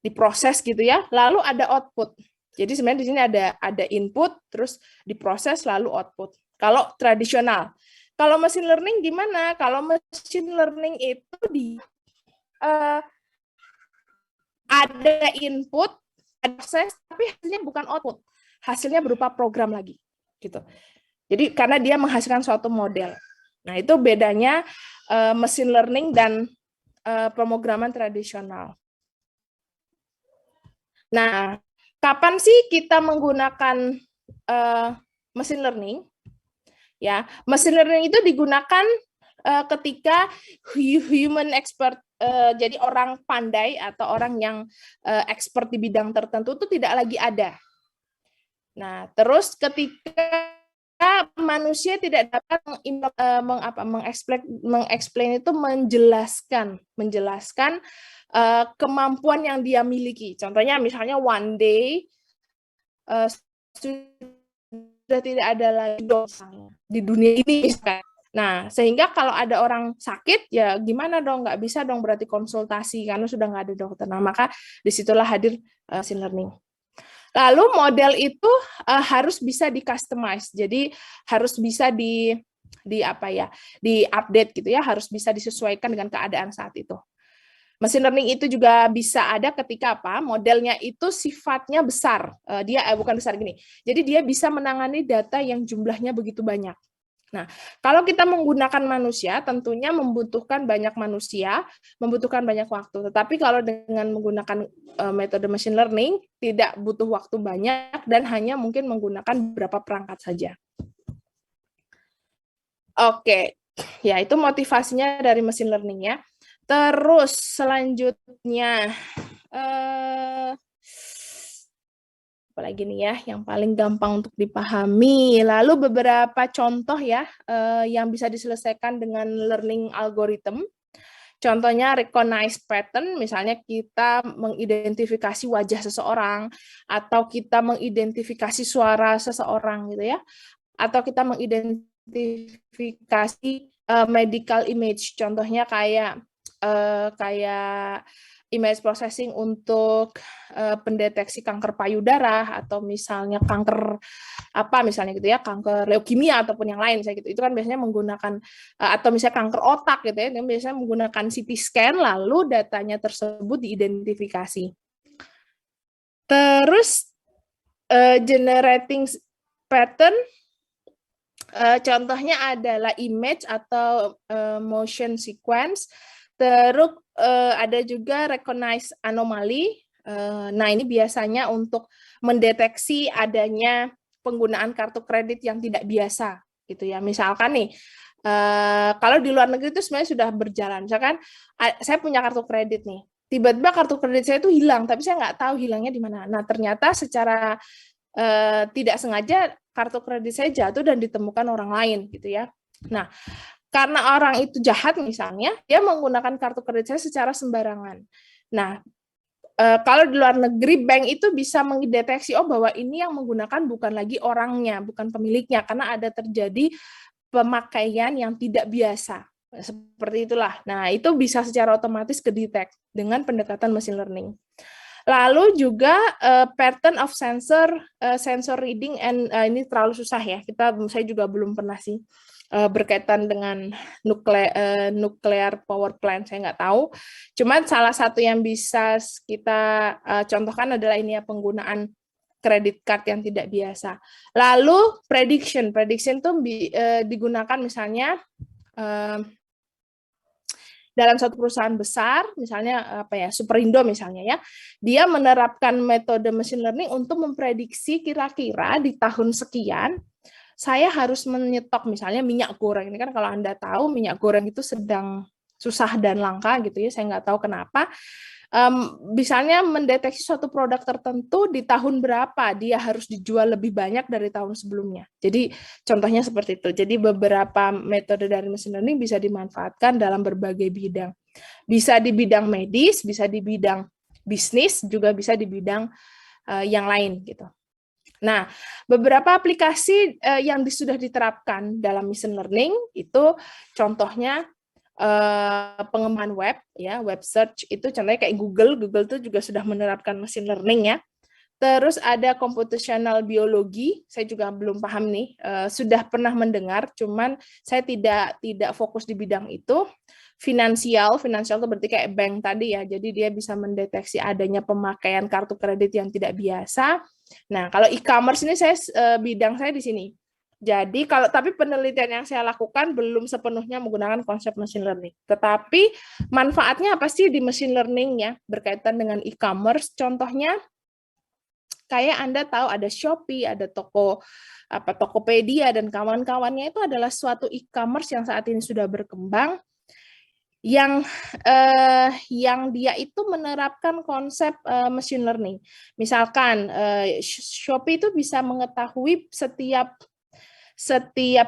diproses gitu ya. Lalu ada output. Jadi sebenarnya di sini ada input, terus diproses lalu output. Kalau tradisional, kalau machine learning gimana? Kalau machine learning itu ada input, ada proses, tapi hasilnya bukan output, hasilnya berupa program lagi, gitu. Jadi karena dia menghasilkan suatu model. Nah itu bedanya machine learning dan pemrograman tradisional. Nah, kapan sih kita menggunakan machine learning? Ya, machine learning itu digunakan ketika human expert, jadi orang pandai atau orang yang expert di bidang tertentu itu tidak lagi ada. Nah, terus ketika manusia tidak dapat mengeksplain itu menjelaskan kemampuan yang dia miliki. Contohnya misalnya one day sudah tidak ada lagi di dunia ini misalkan. Nah, sehingga kalau ada orang sakit, ya gimana dong? Nggak bisa dong berarti konsultasi, karena sudah nggak ada dokter. Nah, maka disitulah hadir machine learning. Lalu model itu harus bisa di-customize, jadi harus bisa di-update gitu ya, harus bisa disesuaikan dengan keadaan saat itu. Machine learning itu juga bisa ada ketika apa? Modelnya itu sifatnya besar. Bukan besar gini. Jadi dia bisa menangani data yang jumlahnya begitu banyak. Nah, kalau kita menggunakan manusia, tentunya membutuhkan banyak manusia, membutuhkan banyak waktu. Tetapi kalau dengan menggunakan metode machine learning, tidak butuh waktu banyak dan hanya mungkin menggunakan beberapa perangkat saja. Oke, ya itu motivasinya dari machine learning ya. Terus selanjutnya, apalagi nih ya, yang paling gampang untuk dipahami. Lalu beberapa contoh ya, yang bisa diselesaikan dengan learning algorithm. Contohnya recognize pattern, misalnya kita mengidentifikasi wajah seseorang, atau kita mengidentifikasi suara seseorang gitu ya, atau kita mengidentifikasi medical image, contohnya kayak image processing untuk pendeteksi kanker payudara atau misalnya kanker apa misalnya gitu ya, kanker leukemia ataupun yang lain saya gitu. Itu kan biasanya menggunakan atau misalnya kanker otak gitu ya, itu biasanya menggunakan CT scan lalu datanya tersebut diidentifikasi. Terus generating pattern, contohnya adalah image atau motion sequence. Terus ada juga recognize anomaly. Nah, ini biasanya untuk mendeteksi adanya penggunaan kartu kredit yang tidak biasa gitu ya. Misalkan nih, kalau di luar negeri itu sebenarnya sudah berjalan. Misalkan saya punya kartu kredit nih, tiba-tiba kartu kredit saya itu hilang, tapi saya nggak tahu hilangnya di mana. Nah, ternyata secara tidak sengaja kartu kredit saya jatuh dan ditemukan orang lain gitu ya. Nah, karena orang itu jahat misalnya, dia menggunakan kartu kredit saya secara sembarangan. Nah, kalau di luar negeri, bank itu bisa mendeteksi, oh bahwa ini yang menggunakan bukan lagi orangnya, bukan pemiliknya, karena ada terjadi pemakaian yang tidak biasa. Seperti itulah. Nah, itu bisa secara otomatis ke-detect dengan pendekatan machine learning. Lalu juga pattern of sensor reading and ini terlalu susah ya. Saya juga belum pernah sih berkaitan dengan nuclear power plant, saya nggak tahu. Cuma salah satu yang bisa kita contohkan adalah ini ya, penggunaan credit card yang tidak biasa. Lalu prediction itu digunakan misalnya dalam satu perusahaan besar, misalnya apa ya, Superindo misalnya ya, dia menerapkan metode machine learning untuk memprediksi kira-kira di tahun sekian saya harus menyetok misalnya minyak goreng. Ini kan kalau Anda tahu minyak goreng itu sedang susah dan langka gitu ya, saya nggak tahu kenapa. Misalnya mendeteksi suatu produk tertentu di tahun berapa dia harus dijual lebih banyak dari tahun sebelumnya. Jadi contohnya seperti itu. Jadi beberapa metode dari machine learning bisa dimanfaatkan dalam berbagai bidang. Bisa di bidang medis, bisa di bidang bisnis, juga bisa di bidang yang lain gitu. Nah, beberapa aplikasi yang sudah diterapkan dalam machine learning itu contohnya pengembangan web ya, web search itu contohnya kayak Google itu juga sudah menerapkan machine learning ya. Terus ada computational biologi, saya juga belum paham nih, sudah pernah mendengar, cuman saya tidak fokus di bidang itu. Finansial itu berarti kayak bank tadi ya, jadi dia bisa mendeteksi adanya pemakaian kartu kredit yang tidak biasa. Nah, kalau e-commerce ini bidang saya di sini. Jadi tapi penelitian yang saya lakukan belum sepenuhnya menggunakan konsep machine learning. Tetapi manfaatnya apa sih di machine learning ya berkaitan dengan e-commerce? Contohnya kayak Anda tahu ada Shopee, ada Tokopedia dan kawan-kawannya, itu adalah suatu e-commerce yang saat ini sudah berkembang, yang dia itu menerapkan konsep machine learning. Misalkan Shopee itu bisa mengetahui setiap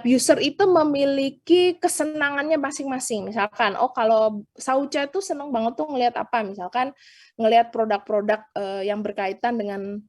user itu memiliki kesenangannya masing-masing. Misalkan, kalau Sauca itu senang banget tuh ngelihat apa, misalkan ngelihat produk-produk yang berkaitan dengan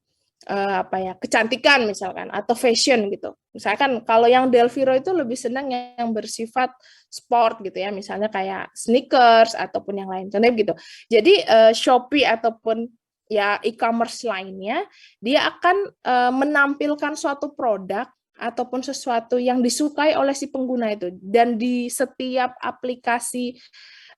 kecantikan misalkan, atau fashion gitu. Misalkan kalau yang Delviro itu lebih senang yang bersifat sport gitu ya, misalnya kayak sneakers ataupun yang lain, contohnya gitu. Jadi Shopee ataupun ya e-commerce lainnya, dia akan menampilkan suatu produk ataupun sesuatu yang disukai oleh si pengguna itu, dan di setiap aplikasi,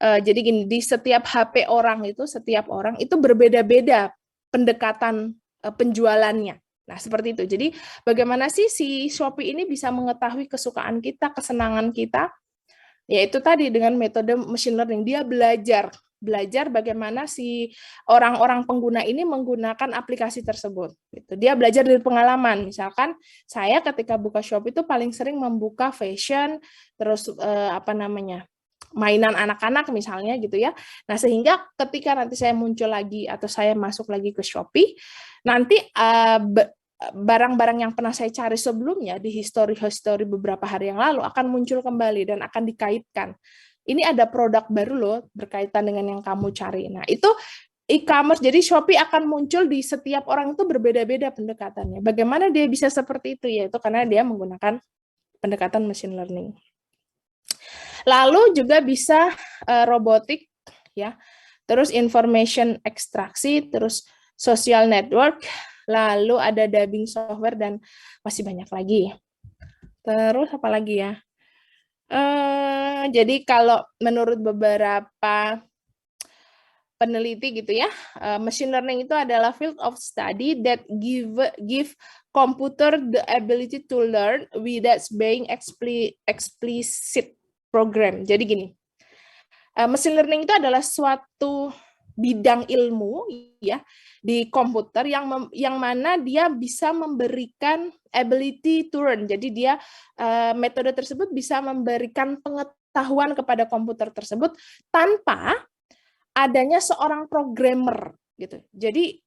jadi gini, di setiap HP orang itu, setiap orang itu berbeda-beda pendekatan penjualannya. Nah, seperti itu. Jadi bagaimana sih si Shopee ini bisa mengetahui kesukaan kita, kesenangan kita? Yaitu tadi dengan metode machine learning, dia belajar bagaimana si orang-orang pengguna ini menggunakan aplikasi tersebut. Gitu. Dia belajar dari pengalaman. Misalkan saya ketika buka Shopee itu paling sering membuka fashion, terus mainan anak-anak misalnya gitu ya. Nah, sehingga ketika nanti saya muncul lagi atau saya masuk lagi ke Shopee, nanti barang-barang yang pernah saya cari sebelumnya di history beberapa hari yang lalu akan muncul kembali dan akan dikaitkan. Ini ada produk baru loh berkaitan dengan yang kamu cari. Nah, itu e-commerce, jadi Shopee akan muncul di setiap orang itu berbeda-beda pendekatannya. Bagaimana dia bisa seperti itu? Yaitu karena dia menggunakan pendekatan machine learning. Lalu juga bisa robotik, ya, terus information ekstraksi, terus social network, lalu ada dubbing software, dan masih banyak lagi. Terus apa lagi ya? Jadi kalau menurut beberapa peneliti gitu ya, machine learning itu adalah field of study that give computer the ability to learn without being explicit program. Jadi gini, machine learning itu adalah suatu bidang ilmu ya di komputer yang mana dia bisa memberikan ability to learn. Jadi dia metode tersebut bisa memberikan pengetahuan kepada komputer tersebut tanpa adanya seorang programmer gitu. Jadi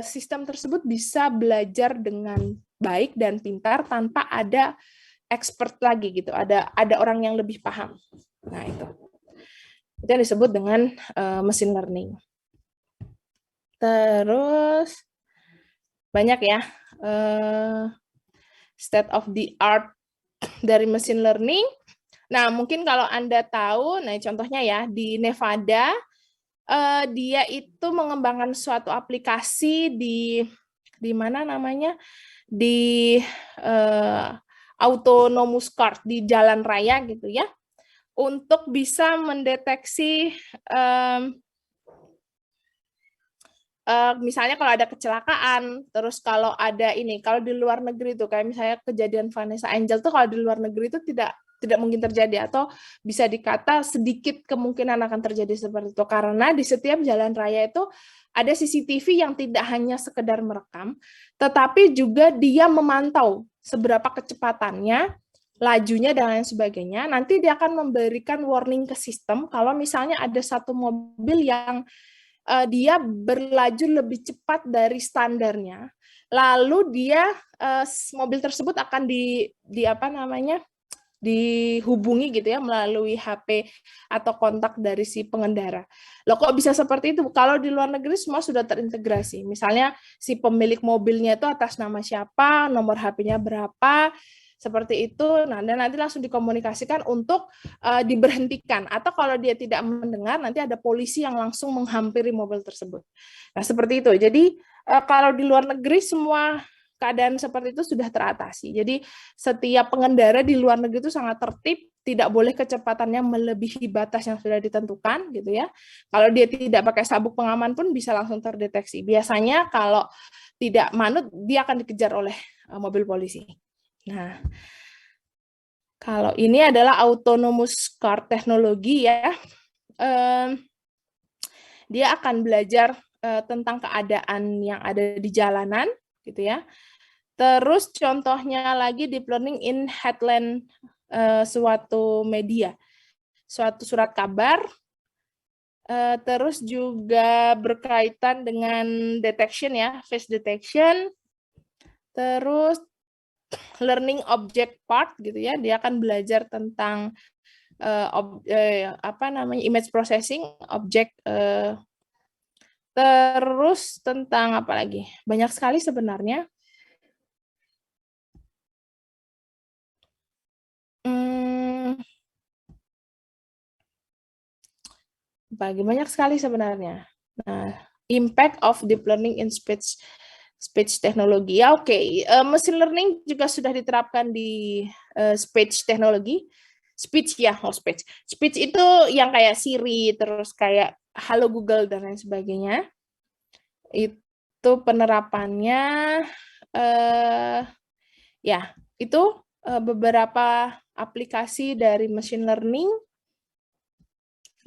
sistem tersebut bisa belajar dengan baik dan pintar tanpa ada expert lagi gitu. Ada orang yang lebih paham. Nah, itu yang disebut dengan machine learning. Terus banyak ya state of the art dari machine learning. Nah, mungkin kalau Anda tahu, nah contohnya ya di Nevada, dia itu mengembangkan suatu aplikasi di mana namanya, di autonomous car, di jalan raya gitu ya, untuk bisa mendeteksi misalnya kalau ada kecelakaan, terus kalau ada ini, kalau di luar negeri tuh kayak misalnya kejadian Vanessa Angel tuh kalau di luar negeri itu tidak mungkin terjadi, atau bisa dikata sedikit kemungkinan akan terjadi seperti itu, karena di setiap jalan raya itu ada CCTV yang tidak hanya sekedar merekam, tetapi juga dia memantau seberapa kecepatannya, lajunya, dan lain sebagainya. Nanti dia akan memberikan warning ke sistem kalau misalnya ada satu mobil yang dia berlaju lebih cepat dari standarnya, lalu dia mobil tersebut akan dihubungi gitu ya melalui HP atau kontak dari si pengendara. Loh, kok bisa seperti itu? Kalau di luar negeri semua sudah terintegrasi. Misalnya si pemilik mobilnya itu atas nama siapa, nomor HP-nya berapa, seperti itu. Nah, dan nanti langsung dikomunikasikan untuk diberhentikan, atau kalau dia tidak mendengar, nanti ada polisi yang langsung menghampiri mobil tersebut. Nah, seperti itu. Jadi kalau di luar negeri semua keadaan seperti itu sudah teratasi. Jadi setiap pengendara di luar negeri itu sangat tertib, tidak boleh kecepatannya melebihi batas yang sudah ditentukan gitu ya. Kalau dia tidak pakai sabuk pengaman pun bisa langsung terdeteksi. Biasanya kalau tidak manut, dia akan dikejar oleh mobil polisi. Nah, kalau ini adalah autonomous car teknologi ya, dia akan belajar tentang keadaan yang ada di jalanan, gitu ya. Terus contohnya lagi deep learning in headline suatu media, suatu surat kabar. Terus juga berkaitan dengan detection ya, face detection. Terus learning object part gitu ya, dia akan belajar tentang image processing object, terus tentang apa lagi, banyak sekali sebenarnya. Banyak sekali sebenarnya. Nah, impact of deep learning in speech Speech teknologi. Ya, oke. Machine learning juga sudah diterapkan di speech teknologi. Speech ya, speech. Speech itu yang kayak Siri, terus kayak Halo Google dan lain sebagainya. Itu penerapannya ya, itu beberapa aplikasi dari machine learning.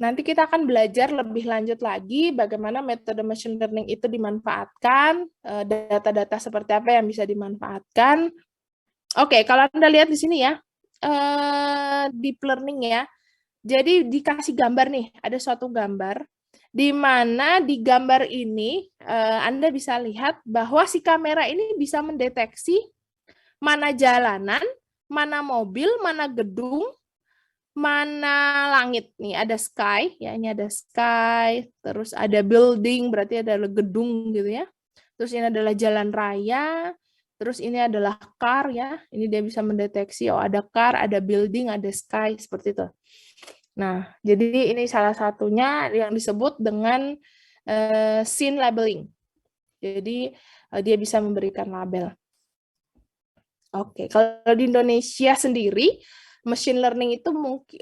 Nanti kita akan belajar lebih lanjut lagi bagaimana metode machine learning itu dimanfaatkan, data-data seperti apa yang bisa dimanfaatkan. Oke, kalau Anda lihat di sini ya, deep learning ya. Jadi dikasih gambar nih, ada suatu gambar, di mana di gambar ini Anda bisa lihat bahwa si kamera ini bisa mendeteksi mana jalanan, mana mobil, mana gedung, mana langit. Nih ada sky, ya ini ada sky, terus ada building, berarti ada gedung gitu ya. Terus ini adalah jalan raya, terus ini adalah car ya. Ini dia bisa mendeteksi oh ada car, ada building, ada sky seperti itu. Nah, jadi ini salah satunya yang disebut dengan scene labeling. Jadi dia bisa memberikan label. Oke, kalau di Indonesia sendiri, machine learning itu mungkin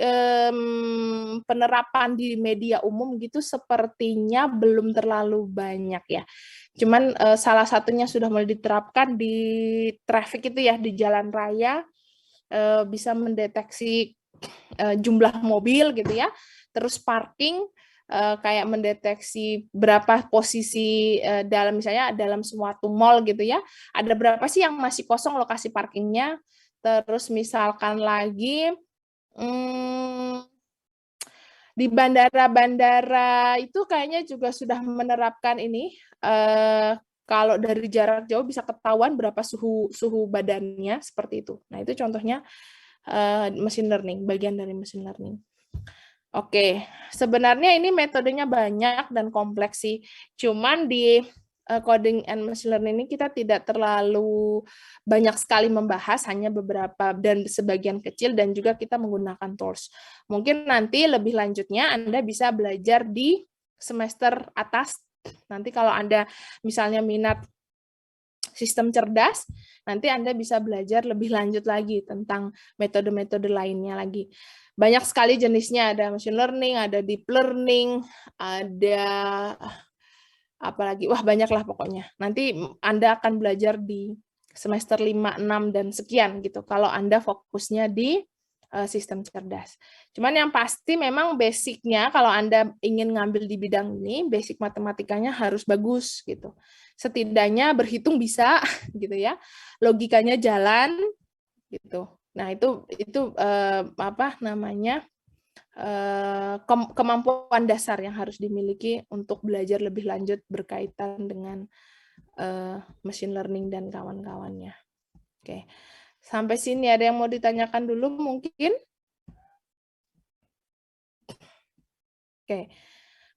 penerapan di media umum gitu sepertinya belum terlalu banyak ya. Cuman salah satunya sudah mulai diterapkan di traffic itu ya, di jalan raya, bisa mendeteksi jumlah mobil gitu ya, terus parking, kayak mendeteksi berapa posisi dalam misalnya dalam suatu mall gitu ya, ada berapa sih yang masih kosong lokasi parkingnya, terus misalkan lagi di bandara-bandara itu kayaknya juga sudah menerapkan ini, kalau dari jarak jauh bisa ketahuan berapa suhu badannya seperti itu. Nah itu contohnya machine learning, bagian dari machine learning. Oke, sebenarnya ini metodenya banyak dan kompleks sih. Cuman di coding and machine learning ini kita tidak terlalu banyak sekali membahas, hanya beberapa dan sebagian kecil, dan juga kita menggunakan tools. Mungkin nanti lebih lanjutnya Anda bisa belajar di semester atas. Nanti kalau Anda misalnya minat sistem cerdas, nanti Anda bisa belajar lebih lanjut lagi tentang metode-metode lainnya lagi. Banyak sekali jenisnya, ada machine learning, ada deep learning, ada apalagi, wah banyak lah pokoknya. Nanti Anda akan belajar di semester 5, 6, dan sekian gitu, kalau Anda fokusnya di sistem cerdas. Cuman yang pasti memang basicnya kalau Anda ingin ngambil di bidang ini, basic matematikanya harus bagus gitu. Setidaknya berhitung bisa gitu ya, logikanya jalan gitu. Nah itu apa namanya, kemampuan dasar yang harus dimiliki untuk belajar lebih lanjut berkaitan dengan machine learning dan kawan-kawannya. Oke, sampai sini ada yang mau ditanyakan dulu mungkin? Oke,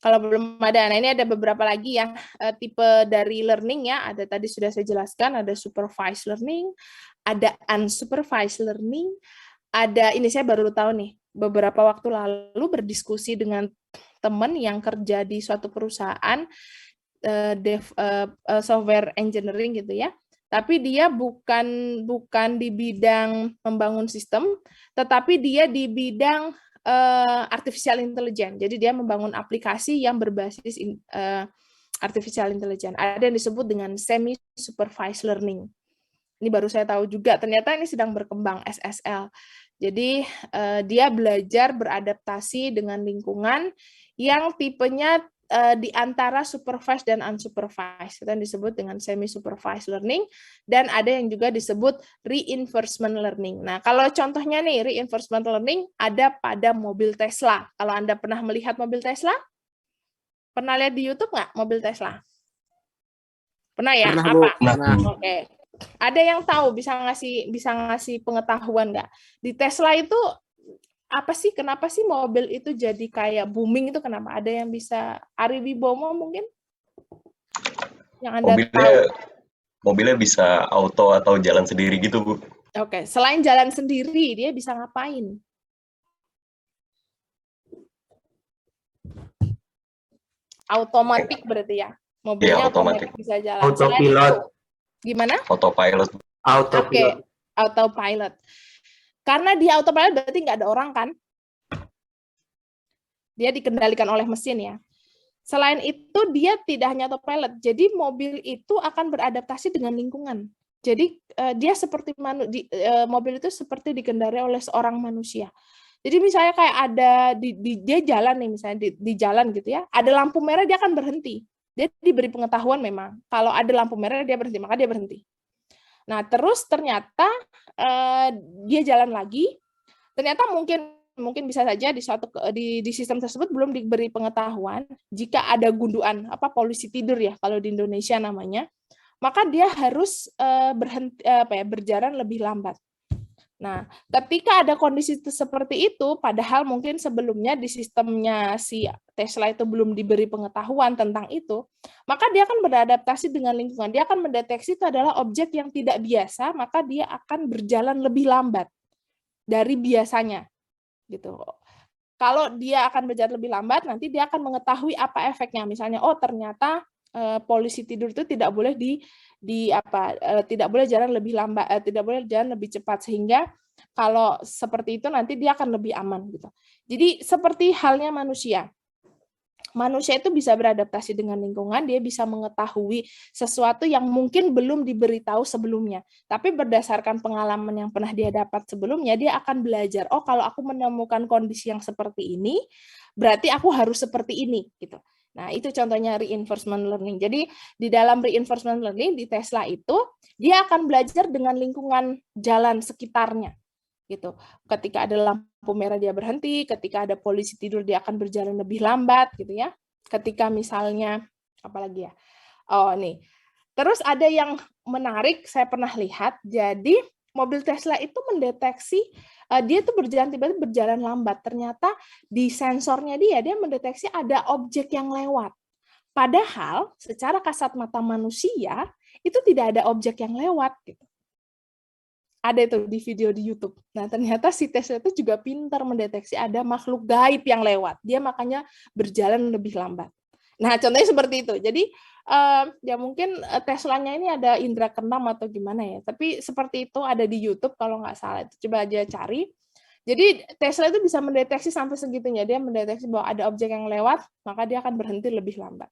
kalau belum ada, nah ini ada beberapa lagi yang tipe dari learning ya. Ada tadi sudah saya jelaskan, ada supervised learning, ada unsupervised learning, ada ini saya baru tahu nih, beberapa waktu lalu berdiskusi dengan teman yang kerja di suatu perusahaan software engineering gitu ya. Tapi dia bukan di bidang membangun sistem, tetapi dia di bidang artificial intelligence. Jadi dia membangun aplikasi yang berbasis artificial intelligence. Ada yang disebut dengan semi supervised learning. Ini baru saya tahu juga, ternyata ini sedang berkembang, SSL. Jadi dia belajar beradaptasi dengan lingkungan yang tipenya di antara supervised dan unsupervised. Itu yang disebut dengan semi supervised learning, dan ada yang juga disebut reinforcement learning. Nah, kalau contohnya nih reinforcement learning ada pada mobil Tesla. Kalau Anda pernah melihat mobil Tesla? Pernah lihat di YouTube nggak mobil Tesla? Pernah ya? Pernah, apa? Bu. Pernah. Oke. Ada yang tahu bisa ngasih pengetahuan nggak? Di Tesla itu apa sih, kenapa sih mobil itu jadi kayak booming itu, kenapa? Ada yang bisa, Ari Wibowo mungkin? Yang Anda tahu? Mobilnya bisa auto atau jalan sendiri gitu, Bu. Oke, selain jalan sendiri, dia bisa ngapain? Automatik berarti ya? Mobilnya Iya, otomatis. otomatis bisa jalan. Autopilot. Gimana? Autopilot. Oke, Autopilot. autopilot. Karena dia autopilot berarti nggak ada orang kan? Dia dikendalikan oleh mesin ya. Selain itu dia tidak hanya autopilot, jadi mobil itu akan beradaptasi dengan lingkungan. Jadi dia seperti mobil itu seperti dikendarai oleh seorang manusia. Jadi misalnya kayak ada dia jalan nih, misalnya di jalan gitu ya, ada lampu merah dia akan berhenti. Dia diberi pengetahuan memang, kalau ada lampu merah dia berhenti, maka dia berhenti. Nah terus ternyata dia jalan lagi, ternyata mungkin bisa saja di sistem tersebut belum diberi pengetahuan jika ada gunduan polusi tidur ya kalau di Indonesia namanya, maka dia harus berjalan lebih lambat. Nah, ketika ada kondisi seperti itu, padahal mungkin sebelumnya di sistemnya si Tesla itu belum diberi pengetahuan tentang itu, maka dia akan beradaptasi dengan lingkungan. Dia akan mendeteksi itu adalah objek yang tidak biasa, maka dia akan berjalan lebih lambat dari biasanya. Gitu. Kalau dia akan berjalan lebih lambat, nanti dia akan mengetahui apa efeknya. Misalnya, oh ternyata polusi tidur itu tidak boleh tidak boleh jalan lebih lambat, tidak boleh jalan lebih cepat, sehingga kalau seperti itu nanti dia akan lebih aman gitu. Jadi seperti halnya manusia. Manusia itu bisa beradaptasi dengan lingkungan, dia bisa mengetahui sesuatu yang mungkin belum diberitahu sebelumnya. Tapi berdasarkan pengalaman yang pernah dia dapat sebelumnya, dia akan belajar, oh kalau aku menemukan kondisi yang seperti ini, berarti aku harus seperti ini gitu. Nah, itu contohnya reinforcement learning. Jadi, di dalam reinforcement learning di Tesla itu, dia akan belajar dengan lingkungan jalan sekitarnya. Gitu. Ketika ada lampu merah dia berhenti, ketika ada polisi tidur dia akan berjalan lebih lambat gitu ya. Ketika misalnya apalagi ya. Oh, nih. Terus ada yang menarik saya pernah lihat. Jadi, mobil Tesla itu mendeteksi dia tuh tiba-tiba berjalan lambat. Ternyata di sensornya dia mendeteksi ada objek yang lewat. Padahal secara kasat mata manusia itu tidak ada objek yang lewat gitu. Ada itu di video di YouTube. Nah, ternyata si Tesla itu juga pintar mendeteksi ada makhluk gaib yang lewat. Dia makanya berjalan lebih lambat. Nah, contohnya seperti itu. Jadi, ya mungkin Teslanya ini ada indera keenam atau gimana ya. Tapi seperti itu ada di YouTube kalau nggak salah. Itu coba aja cari. Jadi, Tesla itu bisa mendeteksi sampai segitunya. Dia mendeteksi bahwa ada objek yang lewat, maka dia akan berhenti lebih lambat.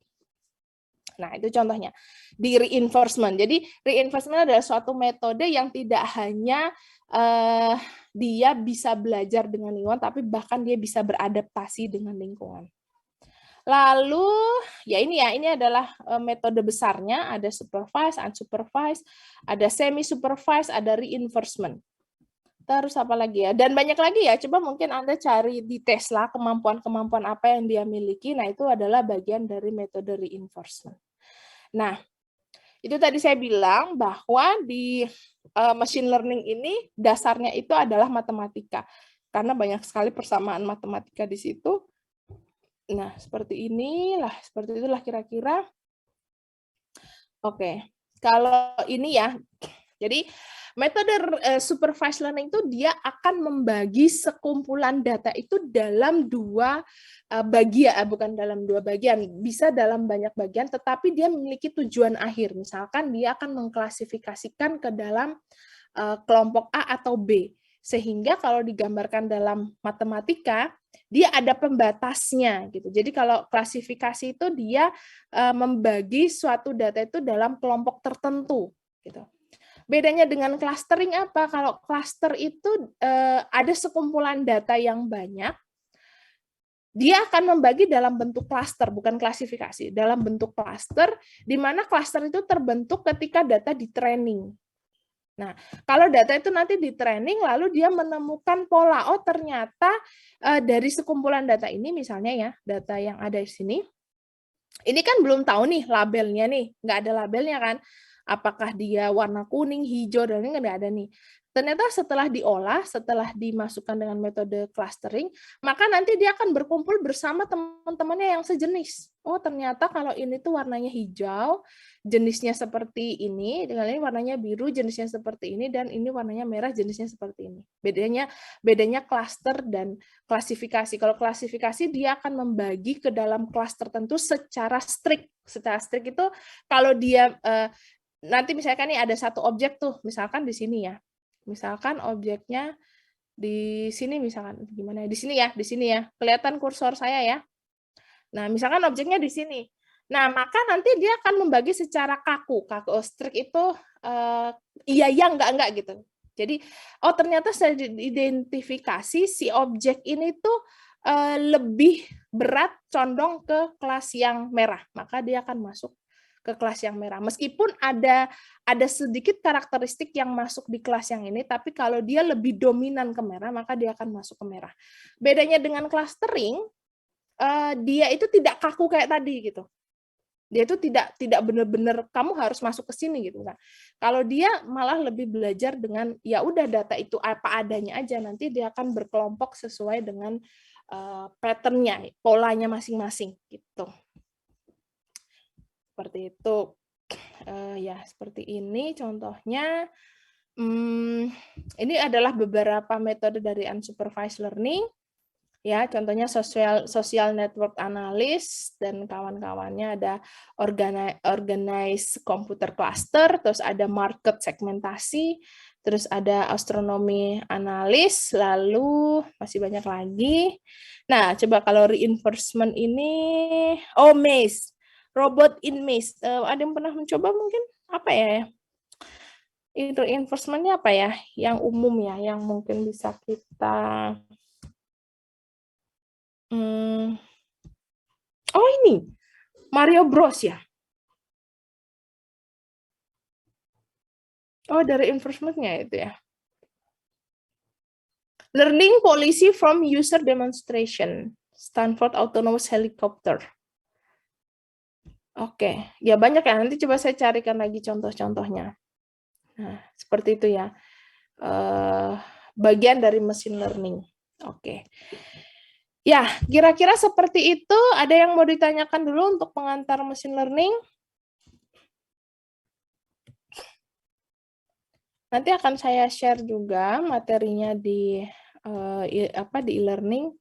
Nah, itu contohnya di reinforcement. Jadi, reinforcement adalah suatu metode yang tidak hanya dia bisa belajar dengan lingkungan, tapi bahkan dia bisa beradaptasi dengan lingkungan. Lalu, ya ini adalah metode besarnya, ada supervised, unsupervised, ada semi-supervised, ada reinforcement. Terus apa lagi ya? Dan banyak lagi ya, coba mungkin Anda cari di Tesla kemampuan-kemampuan apa yang dia miliki, nah itu adalah bagian dari metode reinforcement. Nah, itu tadi saya bilang bahwa di machine learning ini dasarnya itu adalah matematika. Karena banyak sekali persamaan matematika di situ. Nah, seperti itulah kira-kira. Oke, kalau ini ya, jadi metode supervised learning itu dia akan membagi sekumpulan data itu dalam dua bagian, bukan dalam dua bagian, bisa dalam banyak bagian, tetapi dia memiliki tujuan akhir. Misalkan dia akan mengklasifikasikan ke dalam kelompok A atau B. Sehingga kalau digambarkan dalam matematika, dia ada pembatasnya gitu. Jadi kalau klasifikasi itu dia membagi suatu data itu dalam kelompok tertentu gitu. Bedanya dengan clustering apa? Kalau cluster itu ada sekumpulan data yang banyak, dia akan membagi dalam bentuk cluster, bukan klasifikasi, dalam bentuk cluster, di mana cluster itu terbentuk ketika data di training. Nah, kalau data itu nanti di training, lalu dia menemukan pola, oh ternyata dari sekumpulan data ini, misalnya ya, data yang ada di sini, ini kan belum tahu nih labelnya nih, nggak ada labelnya kan, apakah dia warna kuning, hijau, dan ini nggak ada nih. Ternyata setelah diolah, setelah dimasukkan dengan metode clustering, maka nanti dia akan berkumpul bersama teman-temannya yang sejenis. Oh, ternyata kalau ini tuh warnanya hijau, jenisnya seperti ini, dengan ini warnanya biru, jenisnya seperti ini, dan ini warnanya merah, jenisnya seperti ini. Bedanya cluster dan klasifikasi. Kalau klasifikasi, dia akan membagi ke dalam kelas tertentu secara strict. Secara strict itu, kalau dia nanti misalkan nih ada satu objek tuh, misalkan di sini ya. Misalkan objeknya di sini misalkan gimana ya? Di sini ya. Kelihatan kursor saya ya. Nah, misalkan objeknya di sini. Nah, maka nanti dia akan membagi secara kaku. Kaku strict itu iya ya enggak gitu. Jadi, oh ternyata saya identifikasi si objek ini tuh lebih berat condong ke kelas yang merah, maka dia akan masuk ke kelas yang merah. Meskipun ada sedikit karakteristik yang masuk di kelas yang ini, tapi kalau dia lebih dominan ke merah, maka dia akan masuk ke merah. Bedanya dengan clustering, dia itu tidak kaku kayak tadi gitu. Dia itu tidak benar-benar kamu harus masuk ke sini gitu kan. Kalau dia malah lebih belajar dengan ya udah data itu apa adanya aja, nanti dia akan berkelompok sesuai dengan pattern-nya, polanya masing-masing gitu. Seperti itu. Ya, seperti ini contohnya. Ini adalah beberapa metode dari unsupervised learning. Ya, contohnya social network analysis dan kawan-kawannya, ada organized computer cluster, terus ada market segmentasi, terus ada astronomy analysis, lalu masih banyak lagi. Nah, coba kalau reinforcement ini, oh maze, robot in maze. Ada yang pernah mencoba mungkin? Apa ya? Reinforcementnya apa ya? Yang umum ya, yang mungkin bisa kita... Oh ini, Mario Bros ya? Oh dari reinforcement-nya itu ya. Learning policy from user demonstration, Stanford Autonomous Helicopter. Oke, ya banyak ya, nanti coba saya carikan lagi contoh-contohnya. Nah, seperti itu ya. Bagian dari machine learning. Oke. Ya, kira-kira seperti itu. Ada yang mau ditanyakan dulu untuk pengantar machine learning? Nanti akan saya share juga materinya di e-learning.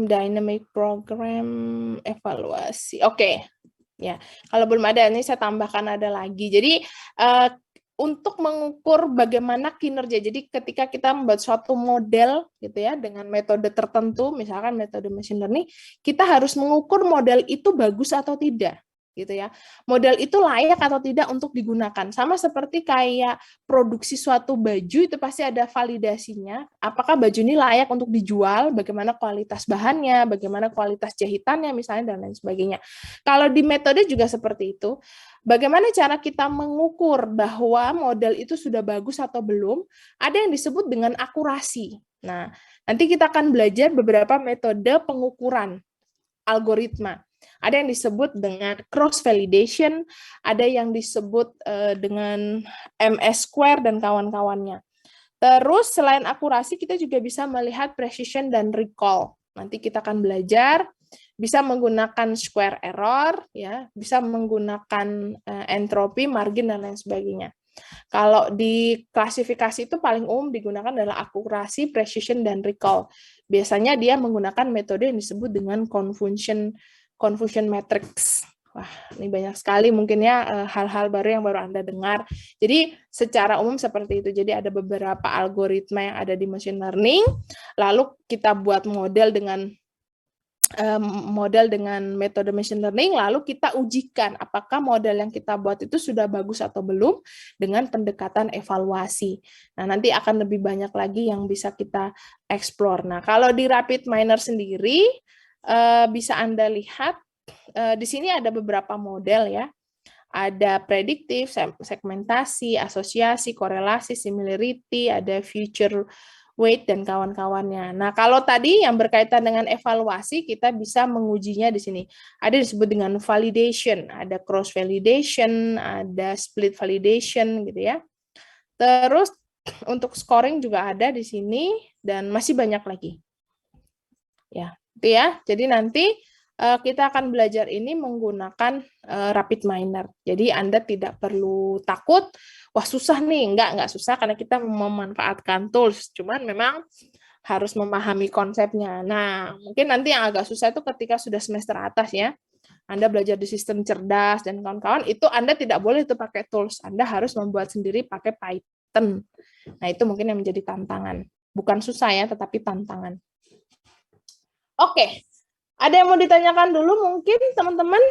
Dynamic program evaluasi. Oke. Ya, kalau belum ada ini saya tambahkan ada lagi. Jadi untuk mengukur bagaimana kinerja. Jadi ketika kita membuat suatu model gitu ya dengan metode tertentu, misalkan metode machine learning, kita harus mengukur model itu bagus atau tidak. Gitu ya. Model itu layak atau tidak untuk digunakan. Sama seperti kayak produksi suatu baju itu pasti ada validasinya. Apakah baju ini layak untuk dijual, bagaimana kualitas bahannya, bagaimana kualitas jahitannya misalnya dan lain sebagainya. Kalau di metode juga seperti itu. Bagaimana cara kita mengukur bahwa model itu sudah bagus atau belum? Ada yang disebut dengan akurasi. Nah, nanti kita akan belajar beberapa metode pengukuran algoritma. Ada yang disebut dengan cross validation, ada yang disebut dengan MS-square dan kawan-kawannya. Terus selain akurasi kita juga bisa melihat precision dan recall. Nanti kita akan belajar bisa menggunakan square error, ya, bisa menggunakan entropy, margin dan lain sebagainya. Kalau di klasifikasi itu paling umum digunakan adalah akurasi, precision dan recall. Biasanya dia menggunakan metode yang disebut dengan confusion matrix. Wah, ini banyak sekali mungkin ya hal-hal baru yang baru Anda dengar. Jadi secara umum seperti itu. Jadi ada beberapa algoritma yang ada di machine learning, lalu kita buat model dengan metode machine learning, lalu kita ujikan apakah model yang kita buat itu sudah bagus atau belum dengan pendekatan evaluasi. Nah, nanti akan lebih banyak lagi yang bisa kita explore. Nah, kalau di RapidMiner sendiri, bisa Anda lihat, di sini ada beberapa model ya. Ada prediktif, segmentasi, asosiasi, korelasi, similarity, ada future weight dan kawan-kawannya. Nah, kalau tadi yang berkaitan dengan evaluasi, kita bisa mengujinya di sini. Ada disebut dengan validation, ada cross validation, ada split validation gitu ya. Terus untuk scoring juga ada di sini dan masih banyak lagi. Ya, itu ya. Jadi nanti kita akan belajar ini menggunakan RapidMiner. Jadi Anda tidak perlu takut, wah susah nih, enggak susah karena kita memanfaatkan tools, cuman memang harus memahami konsepnya. Nah, mungkin nanti yang agak susah itu ketika sudah semester atas ya. Anda belajar di sistem cerdas dan kawan-kawan, itu Anda tidak boleh itu pakai tools. Anda harus membuat sendiri pakai Python. Nah, itu mungkin yang menjadi tantangan. Bukan susah ya, tetapi tantangan. Oke. Ada yang mau ditanyakan dulu mungkin teman-teman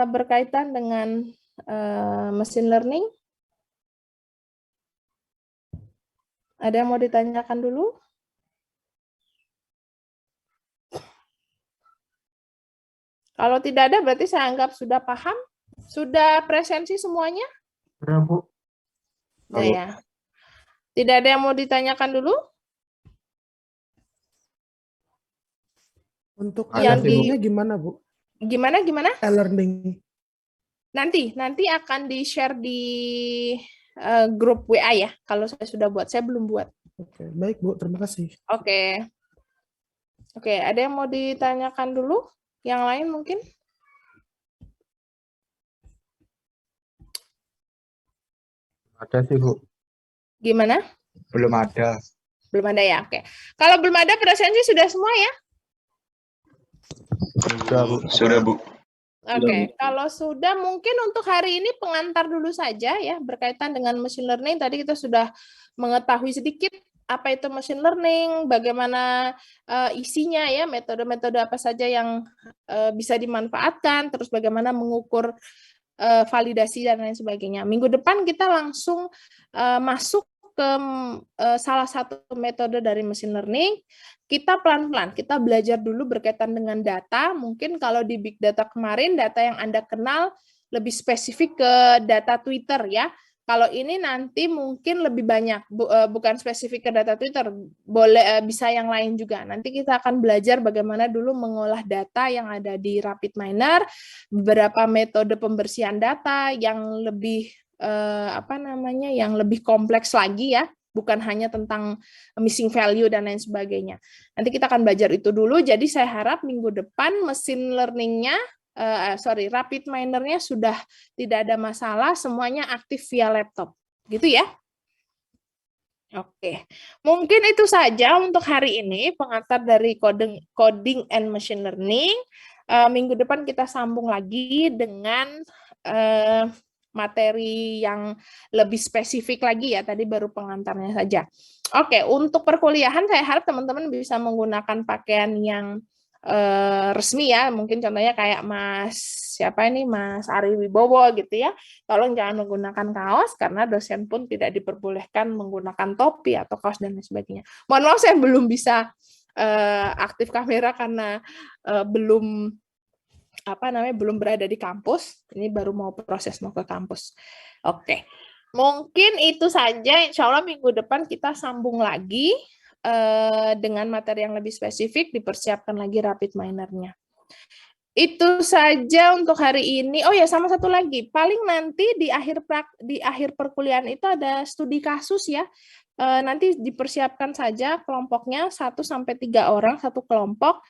berkaitan dengan machine learning? Ada yang mau ditanyakan dulu? Kalau tidak ada, berarti saya anggap sudah paham? Sudah presensi semuanya? Udah, Bu. Sudah ya. Tidak ada yang mau ditanyakan dulu? Untuk Yang e-learningnya gimana, Bu? Gimana? E-learning. Nanti akan di-share di grup WA ya, kalau saya sudah buat. Saya belum buat. Oke, baik Bu, terima kasih. Oke, ada yang mau ditanyakan dulu? Yang lain mungkin? Ada sih, Bu. Gimana? Belum ada. Belum ada ya, oke. Kalau belum ada presensi sudah semua ya? Sudah, Bu. Sudah, Bu. Oke, kalau sudah mungkin untuk hari ini pengantar dulu saja ya, berkaitan dengan machine learning. Tadi kita sudah mengetahui sedikit apa itu machine learning, bagaimana isinya ya, metode-metode apa saja yang bisa dimanfaatkan, terus bagaimana mengukur validasi dan lain sebagainya. Minggu depan kita langsung masuk ke salah satu metode dari machine learning. Kita pelan-pelan, kita belajar dulu berkaitan dengan data. Mungkin kalau di big data kemarin, data yang Anda kenal lebih spesifik ke data Twitter ya. Kalau ini nanti mungkin lebih banyak, bukan spesifik ke data Twitter, boleh bisa yang lain juga. Nanti kita akan belajar bagaimana dulu mengolah data yang ada di RapidMiner, beberapa metode pembersihan data yang lebih yang lebih kompleks lagi ya, bukan hanya tentang missing value dan lain sebagainya. Nanti kita akan belajar itu dulu. Jadi saya harap minggu depan mesin learning-nya RapidMiner-nya sudah tidak ada masalah, semuanya aktif via laptop. Gitu ya. Oke. Mungkin itu saja untuk hari ini, pengantar dari coding and machine learning. Minggu depan kita sambung lagi dengan materi yang lebih spesifik lagi ya, tadi baru pengantarnya saja. Oke, untuk perkuliahan saya harap teman-teman bisa menggunakan pakaian yang resmi ya, mungkin contohnya kayak Mas Ari Wibowo gitu ya. Tolong jangan menggunakan kaos karena dosen pun tidak diperbolehkan menggunakan topi atau kaos dan lain sebagainya. Mohon maaf saya belum bisa aktif kamera karena belum berada di kampus. Ini baru mau proses mau ke kampus. Oke. Mungkin itu saja. Insya Allah minggu depan kita sambung lagi dengan materi yang lebih spesifik, dipersiapkan lagi RapidMiner-nya. Itu saja untuk hari ini. Oh ya, sama satu lagi. Paling nanti di akhir perkuliahan itu ada studi kasus ya. Nanti dipersiapkan saja kelompoknya 1-3 orang satu kelompok,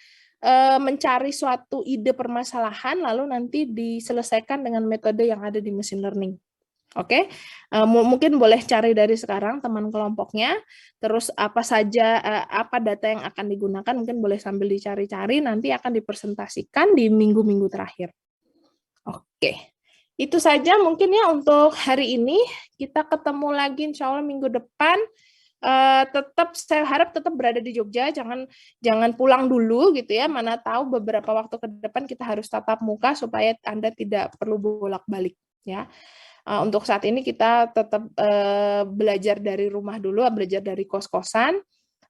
mencari suatu ide permasalahan lalu nanti diselesaikan dengan metode yang ada di machine learning. Oke, mungkin boleh cari dari sekarang teman kelompoknya, terus apa saja, apa data yang akan digunakan, mungkin boleh sambil dicari-cari, nanti akan dipresentasikan di minggu-minggu terakhir. Oke, itu saja mungkin ya untuk hari ini, kita ketemu lagi insya Allah minggu depan, saya harap tetap berada di Jogja, jangan pulang dulu gitu ya, mana tahu beberapa waktu ke depan kita harus tatap muka supaya Anda tidak perlu bolak-balik ya. Untuk saat ini kita tetap belajar dari rumah dulu, belajar dari kos-kosan,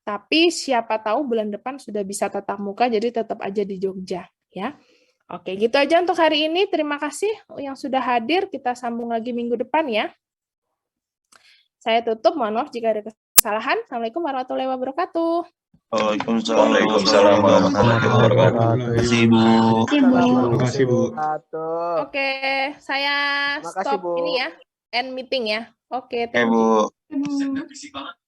tapi siapa tahu bulan depan sudah bisa tatap muka, jadi tetap aja di Jogja ya. Oke, gitu aja untuk hari ini. Terima kasih yang sudah hadir. Kita sambung lagi minggu depan ya. Saya tutup, mohon maaf jika ada kesalahan. Assalamualaikum warahmatullahi wabarakatuh. Waalaikumsalam warahmatullahi wabarakatuh. Terima kasih, Bu. Terima kasih, Bu. Oke, saya Makasih, stop Bu. ini ya, end meeting ya. Oke, thank you. Bu. Bu.